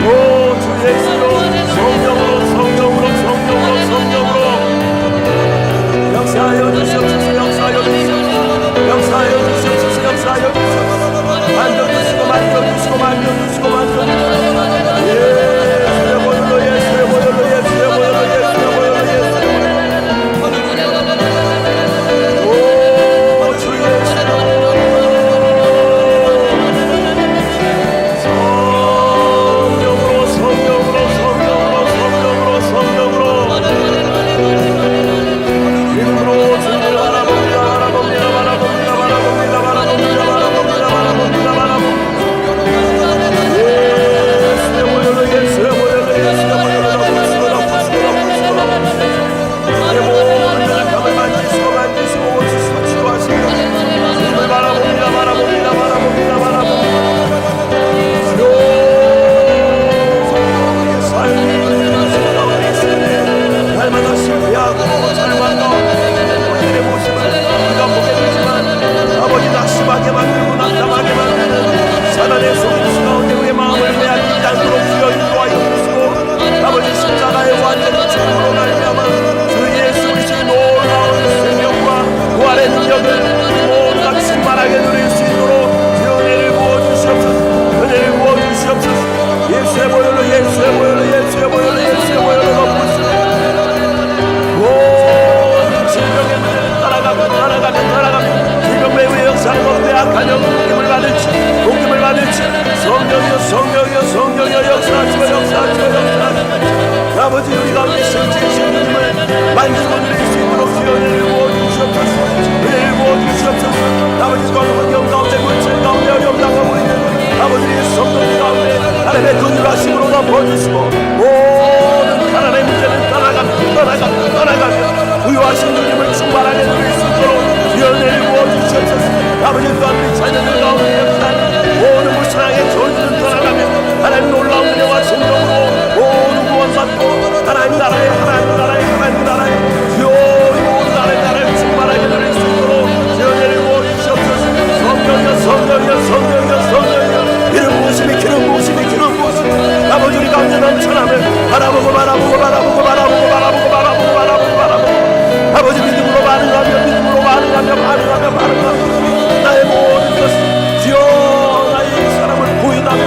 오, 주 예수로 성령으로 역사하여 주시옵소서. 만져주시고 예수의 보혈로 오, 주 믿음으로 주님을 날마다 실패하고 절망하고 우리들의 모습을 우리가 보게 되지만 아버지 낙심하게 만들고 낙담하게 만드는 사단의 속임수 가운데 우리의 마음을 빼앗기지 않도록 주여 인도하여 주시고 아버지 십자가의 완전히 죽음으로 말미암아 주 예수 그리스도의 놀라운 생명과 부활의 능력을 우리 모두가 충만하게 누릴 수 있도록 주여 은혜를 부어주시옵소서. 예수의 보혈로 덮으시옵소서. 질병의 문제를 따라가면 질병 배후의 역사는 없대. 악한 영 공격을 받을지 성령이여 역사하시고 아버지, 우리 가운데 실제이신 주님을 만지고 누릴 수 있도록 주여 은혜를 부어주시옵소서. 아버지, 환경 가운데 물질 가운데 어려움 당하고 있는 아버지의 성도 가운데 하나님의 긍휼하심으로 덮어주시고 모든 가난의 문제는 떠나가며 부유하신 주님을 충만하게 누릴 수 있도록 주여 은혜를 부어주시옵소서. 아버지, 또한 우리 자녀들 가운데 역사하는 모든 불신앙의 저주는 떠나가며 하나님 놀라운 은혜와 생명으로 모든 구원받고 하나님 나라에 주여 모든 나라를 충만하게 누릴 수 있도록 주여 은혜를 부어주시옵소서. 성령이여 이름 부으심이 아버지, 우리 가운데 넘쳐나면 바라보고 아버지, 믿음으로 반응하며 나의 모든 것 주여 나의 사람을 부인하며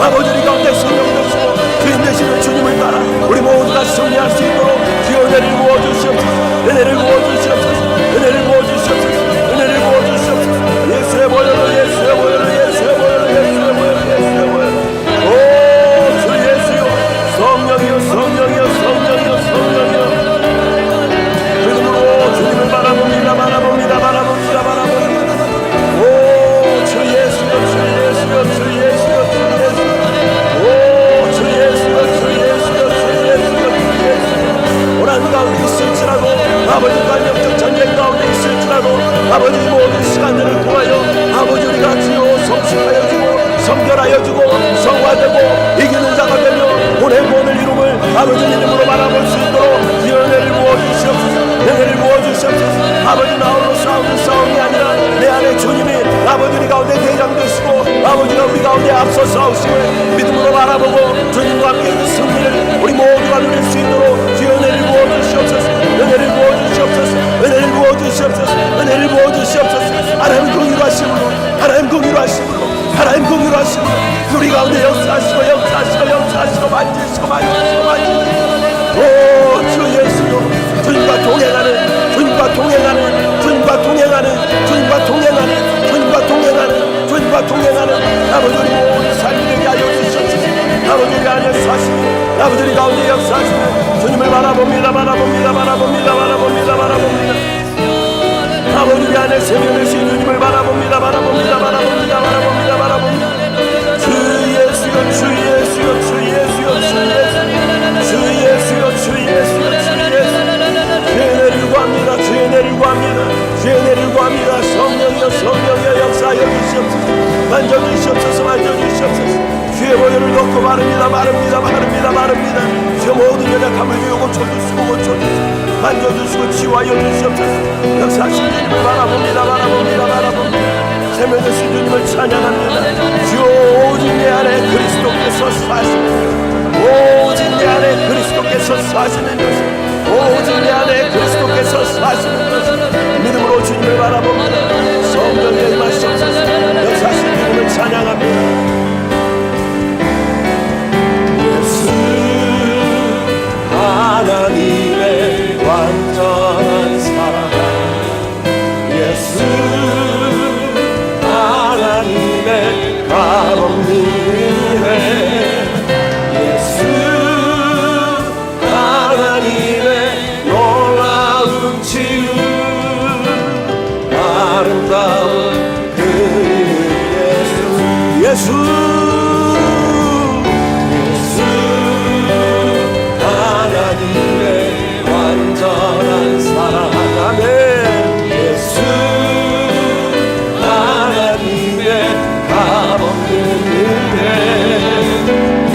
아버지, 우리 가운데 성령 되시고 주인 되시는 주님을 따라 우리 모두가 승리할 수 있도록 주여 은혜를 부어주시옵소서. 예수의 보혈로 오, 주 예수여, 성령이여 믿음으로 주님을 바라봅니다. 오, 주 바라볼 수 있도록 주여 은혜를 부어주시옵소서. 은혜를 부어주시옵소서. 아버지 나홀로 싸우는 싸움이 아니라 내 안에 주님이 아버지 우리 가운데 대장 되시고 아버지가 우리 가운데 앞서 싸우심을 믿음으로 바라보고 주님과 함께 그 승리를 우리 모두가 누릴 수 있도록 주여 은혜를 부어주시옵소서. 은혜를 부어주시옵소서. 은혜를 부어주시옵소서. 은혜를 부어주시옵소서. 하나님 긍휼하심으로 하나님 긍휼하심으로 하나님 긍휼하심으로 우리 가운데 역사하시고 역사하시고 역사하시고 만지시고 만지시고 만지시고 오 주 예수여 주님과 동행하는 주님과 동행하는 주님과 동행하는 주님과 동행하는 주님과 동행하는 주님과 동행하는 아버지 우리 모든 삶이 되게 하여 주시옵소서. 아버지 우리 안에 사시는 아버지 우리 가운데 역사하시는 주님을 바라봅니다 바라봅니다 바라봅니다 바라봅니다 바라봅니다 아버지 우리 안에 생명되신 주님을 바라봅니다 바라봅니다 바라봅니다 바라봅니다 바라봅니다 주 예수여 주 예수여 주 예수여 주 예수여 주 예수여 주 예수여 주 예수 주의 은혜를 구합니다 주의 은혜를 구합니다 주의 은혜를 구합니다 성령이여 성령이여 역사하여 주시옵소서 만져주시옵소서 만져주시옵소서 주의 보혈을 넣고 바릅니다 바릅니다 바릅니다 바릅니다 주의 모든 연약함을 주여 고쳐주시고 고쳐주시고 만져주시고 치유하여 주시옵소서 역사하신 주님을 바라봅니다 바라봅니다 바라봅니다 세면되신 주님을 찬양합니다 주여 오직 내 안에 그리스도께서 사시는 오직 내 안에 그리스도께서 사시는 것을 오직 내 안에 그리스도께서 사시는 것을 믿음으로 주님을 바라봅니다 성령의 임하시옵소서 역사하신 주님을 찬양합니다 하나님의 완전한 사랑 예수 하나님의 값없는 은혜 예수 하나님의 놀라운 치유 아름다운 그 이름 예수 하나님의 완전한 사랑 아멘 예수 하나님의 값없는 은혜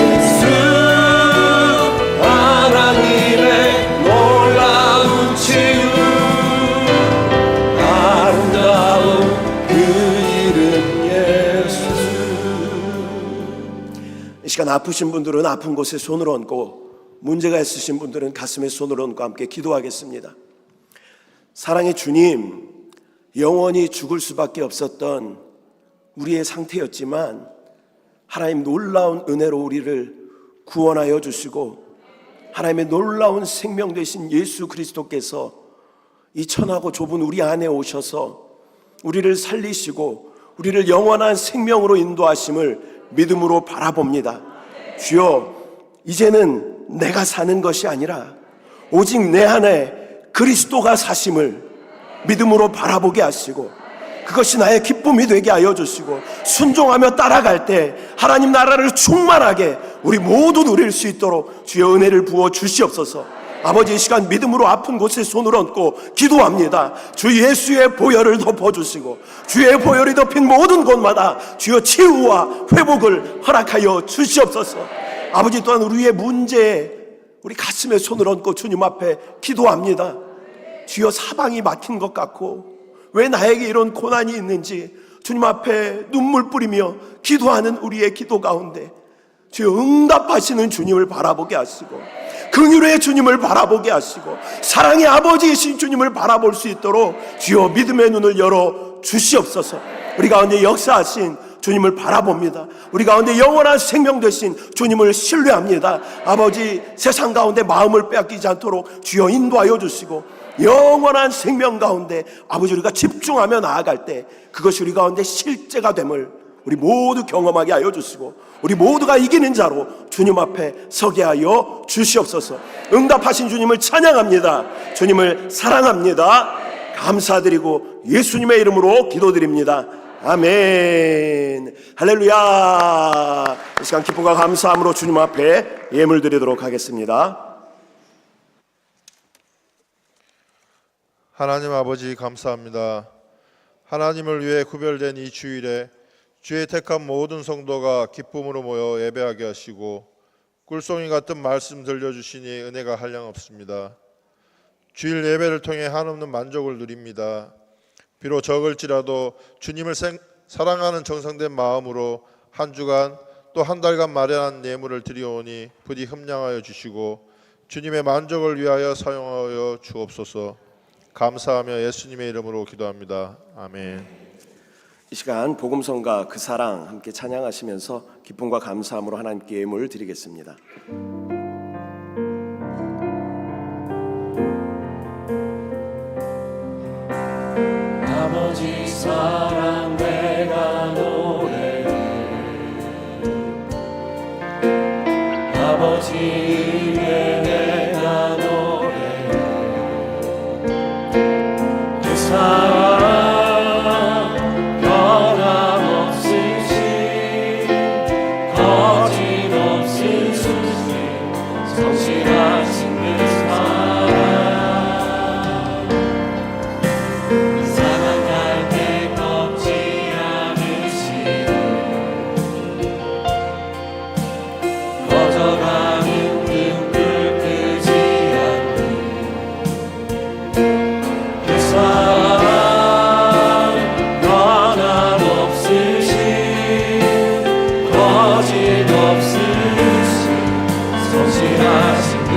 예수 하나님의 놀라운 치유 아름다운 그 이름 예수 이 시간 아프신 분들은 아픈 곳에 손을 얹고 문제가 있으신 분들은 가슴에 손을 얹고 함께 기도하겠습니다. 사랑의 주님, 영원히 죽을 수밖에 없었던 우리의 상태였지만 하나님 놀라운 은혜로 우리를 구원하여 주시고 하나님의 놀라운 생명 되신 예수 그리스도께서 이 천하고 좁은 우리 안에 오셔서 우리를 살리시고 우리를 영원한 생명으로 인도하심을 믿음으로 바라봅니다. 주여, 이제는 내가 사는 것이 아니라 오직 내 안에 그리스도가 사심을 믿음으로 바라보게 하시고 그것이 나의 기쁨이 되게 하여 주시고 순종하며 따라갈 때 하나님 나라를 충만하게 우리 모두 누릴 수 있도록 주의 은혜를 부어 주시옵소서. 아버지 이 시간 믿음으로 아픈 곳에 손을 얹고 기도합니다. 주 예수의 보혈을 덮어주시고 주의 보혈이 덮인 모든 곳마다 주여 치유와 회복을 허락하여 주시옵소서. 아버지 또한 우리의 문제에 우리 가슴에 손을 얹고 주님 앞에 기도합니다. 주여 사방이 막힌 것 같고 왜 나에게 이런 고난이 있는지 주님 앞에 눈물 뿌리며 기도하는 우리의 기도 가운데 주여 응답하시는 주님을 바라보게 하시고 긍휼의 주님을 바라보게 하시고 사랑의 아버지이신 주님을 바라볼 수 있도록 주여 믿음의 눈을 열어 주시옵소서. 우리 가운데 역사하신 주님을 바라봅니다. 우리 가운데 영원한 생명 되신 주님을 신뢰합니다. 아버지 세상 가운데 마음을 빼앗기지 않도록 주여 인도하여 주시고 영원한 생명 가운데 아버지 우리가 집중하며 나아갈 때 그것이 우리 가운데 실제가 됨을 우리 모두 경험하게 하여 주시고 우리 모두가 이기는 자로 주님 앞에 서게 하여 주시옵소서. 응답하신 주님을 찬양합니다. 주님을 사랑합니다. 감사드리고 예수님의 이름으로 기도드립니다. 아멘. 할렐루야. 이 시간 기쁨과 감사함으로 주님 앞에 예물 드리도록 하겠습니다. 하나님 아버지 감사합니다. 하나님을 위해 구별된 이 주일에 주의 택한 모든 성도가 기쁨으로 모여 예배하게 하시고 꿀송이 같은 말씀 들려주시니 은혜가 한량없습니다. 주일 예배를 통해 한없는 만족을 누립니다. 비록 적을지라도 주님을 사랑하는 정성된 마음으로 한 주간 또 한 달간 마련한 예물을 드리오니 부디 흠량하여 주시고 주님의 만족을 위하여 사용하여 주옵소서. 감사하며 예수님의 이름으로 기도합니다. 아멘. 이 시간 복음성가 그 사랑 함께 찬양하시면서 기쁨과 감사함으로 하나님께 예물 드리겠습니다. 아버지 사랑 내가 노래해 아버지 위에 내가 노래해 그 사랑 변함없으신 거짓없으신 성실하신 그 사랑 사랑할 때 꺾지 않으시고 꺼져가는 등불 끄지 않는 그 사랑 변함없으신 거짓없으신 성실하신 그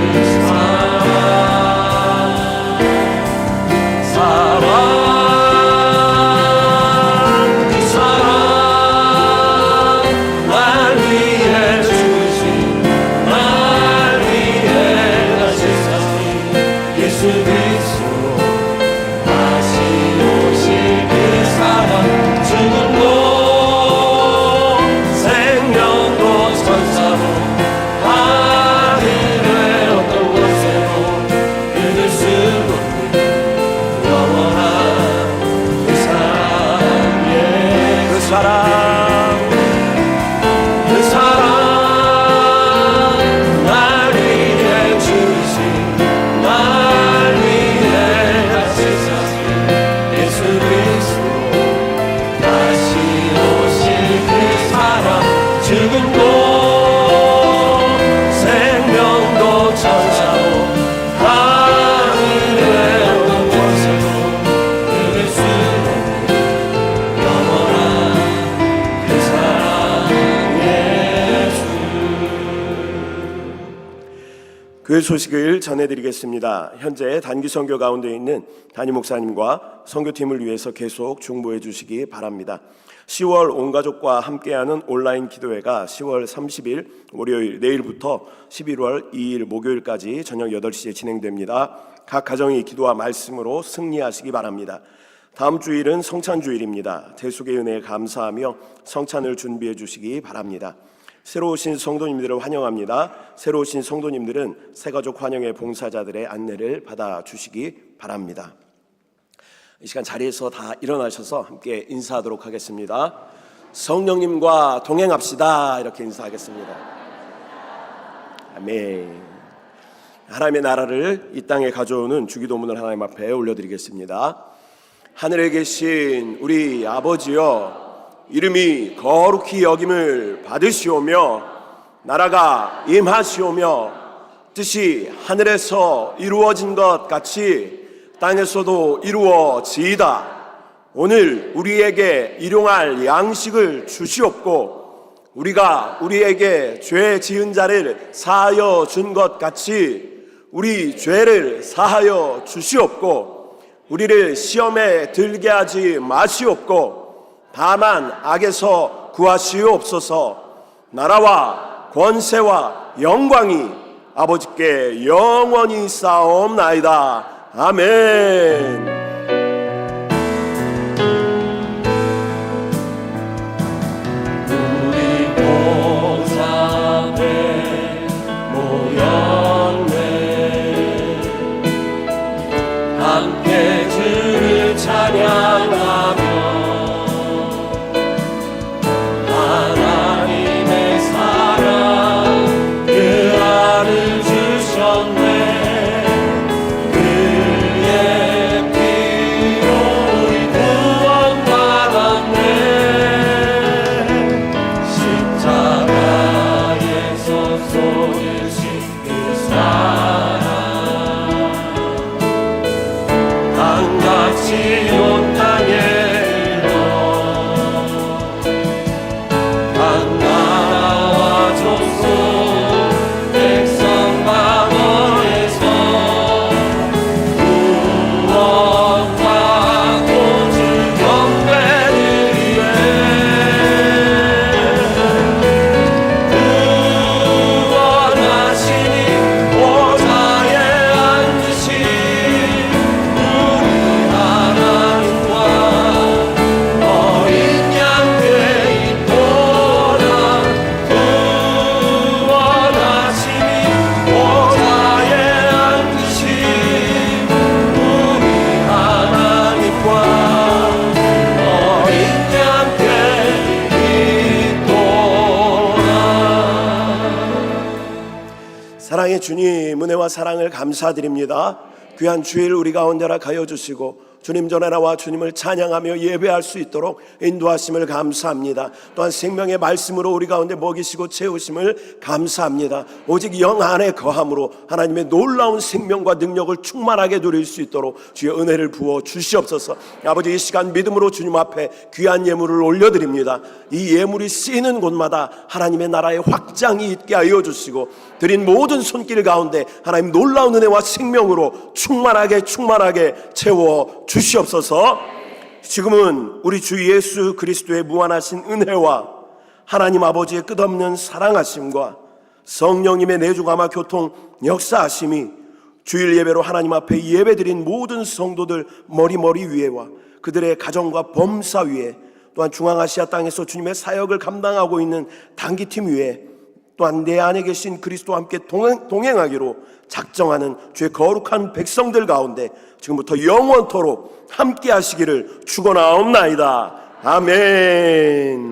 그 소식을 전해드리겠습니다. 현재 단기 선교 가운데 있는 담임 목사님과 선교팀을 위해서 계속 중보해 주시기 바랍니다. 10월 온 가족과 함께하는 온라인 기도회가 10월 30일 월요일 내일부터 11월 2일 목요일까지 저녁 8시에 진행됩니다. 각 가정이 기도와 말씀으로 승리하시기 바랍니다. 다음 주일은 성찬주일입니다. 대속의 은혜에 감사하며 성찬을 준비해 주시기 바랍니다. 새로 오신 성도님들을 환영합니다. 새로 오신 성도님들은 새가족 환영회 봉사자들의 안내를 받아주시기 바랍니다. 이 시간 자리에서 다 일어나셔서 함께 인사하도록 하겠습니다. 성령님과 동행합시다. 이렇게 인사하겠습니다. 아멘. 하나님의 나라를 이 땅에 가져오는 주기도문을 하나님 앞에 올려드리겠습니다. 하늘에 계신 우리 아버지여, 이름이 거룩히 여김을 받으시오며 나라가 임하시오며 뜻이 하늘에서 이루어진 것 같이 땅에서도 이루어지이다. 오늘 우리에게 일용할 양식을 주시옵고 우리가 우리에게 죄 지은 자를 사하여 준 것 같이 우리 죄를 사하여 주시옵고 우리를 시험에 들게 하지 마시옵고 다만 악에서 구하시옵소서. 나라와 권세와 영광이 아버지께 영원히 쌓옵나이다. 아멘. 우리 보좌에 모였네. 함께 주를 찬양하며 하나님의 사랑 그 안을 주셨네. 그의 피 시온 땅에 각 나라와 족속 백성 방언에서 구원과 구주 경배드리네 구원하시니 보좌에 앉으신 우리 하나님과 어린 양 되있도다 구원하시니 보좌에 앉으신 우리 하나님과 어린 양 되있도다. 사랑의 주님, 은혜와 사랑을 감사드립니다. 귀한 주일 우리 가운데라 가여 주시고 주님 전에 나와 주님을 찬양하며 예배할 수 있도록 인도하심을 감사합니다. 또한 생명의 말씀으로 우리 가운데 먹이시고 채우심을 감사합니다. 오직 영 안에 거함으로 하나님의 놀라운 생명과 능력을 충만하게 누릴 수 있도록 주의 은혜를 부어 주시옵소서. 아버지, 이 시간 믿음으로 주님 앞에 귀한 예물을 올려드립니다. 이 예물이 쓰이는 곳마다 하나님의 나라의 확장이 있게 하여 주시고 드린 모든 손길 가운데 하나님 놀라운 은혜와 생명으로 충만하게 채워 주시옵소서. 지금은 우리 주 예수 그리스도의 무한하신 은혜와 하나님 아버지의 끝없는 사랑하심과 성령님의 내주감화 교통 역사하심이 주일 예배로 하나님 앞에 예배드린 모든 성도들 머리 위에와 그들의 가정과 범사 위에, 또한 중앙아시아 땅에서 주님의 사역을 감당하고 있는 단기팀 위에, 또한 내 안에 계신 그리스도와 함께 동행하기로 작정하는 주의 거룩한 백성들 가운데 지금부터 영원토록 함께 하시기를 축원하옵나이다. 아멘.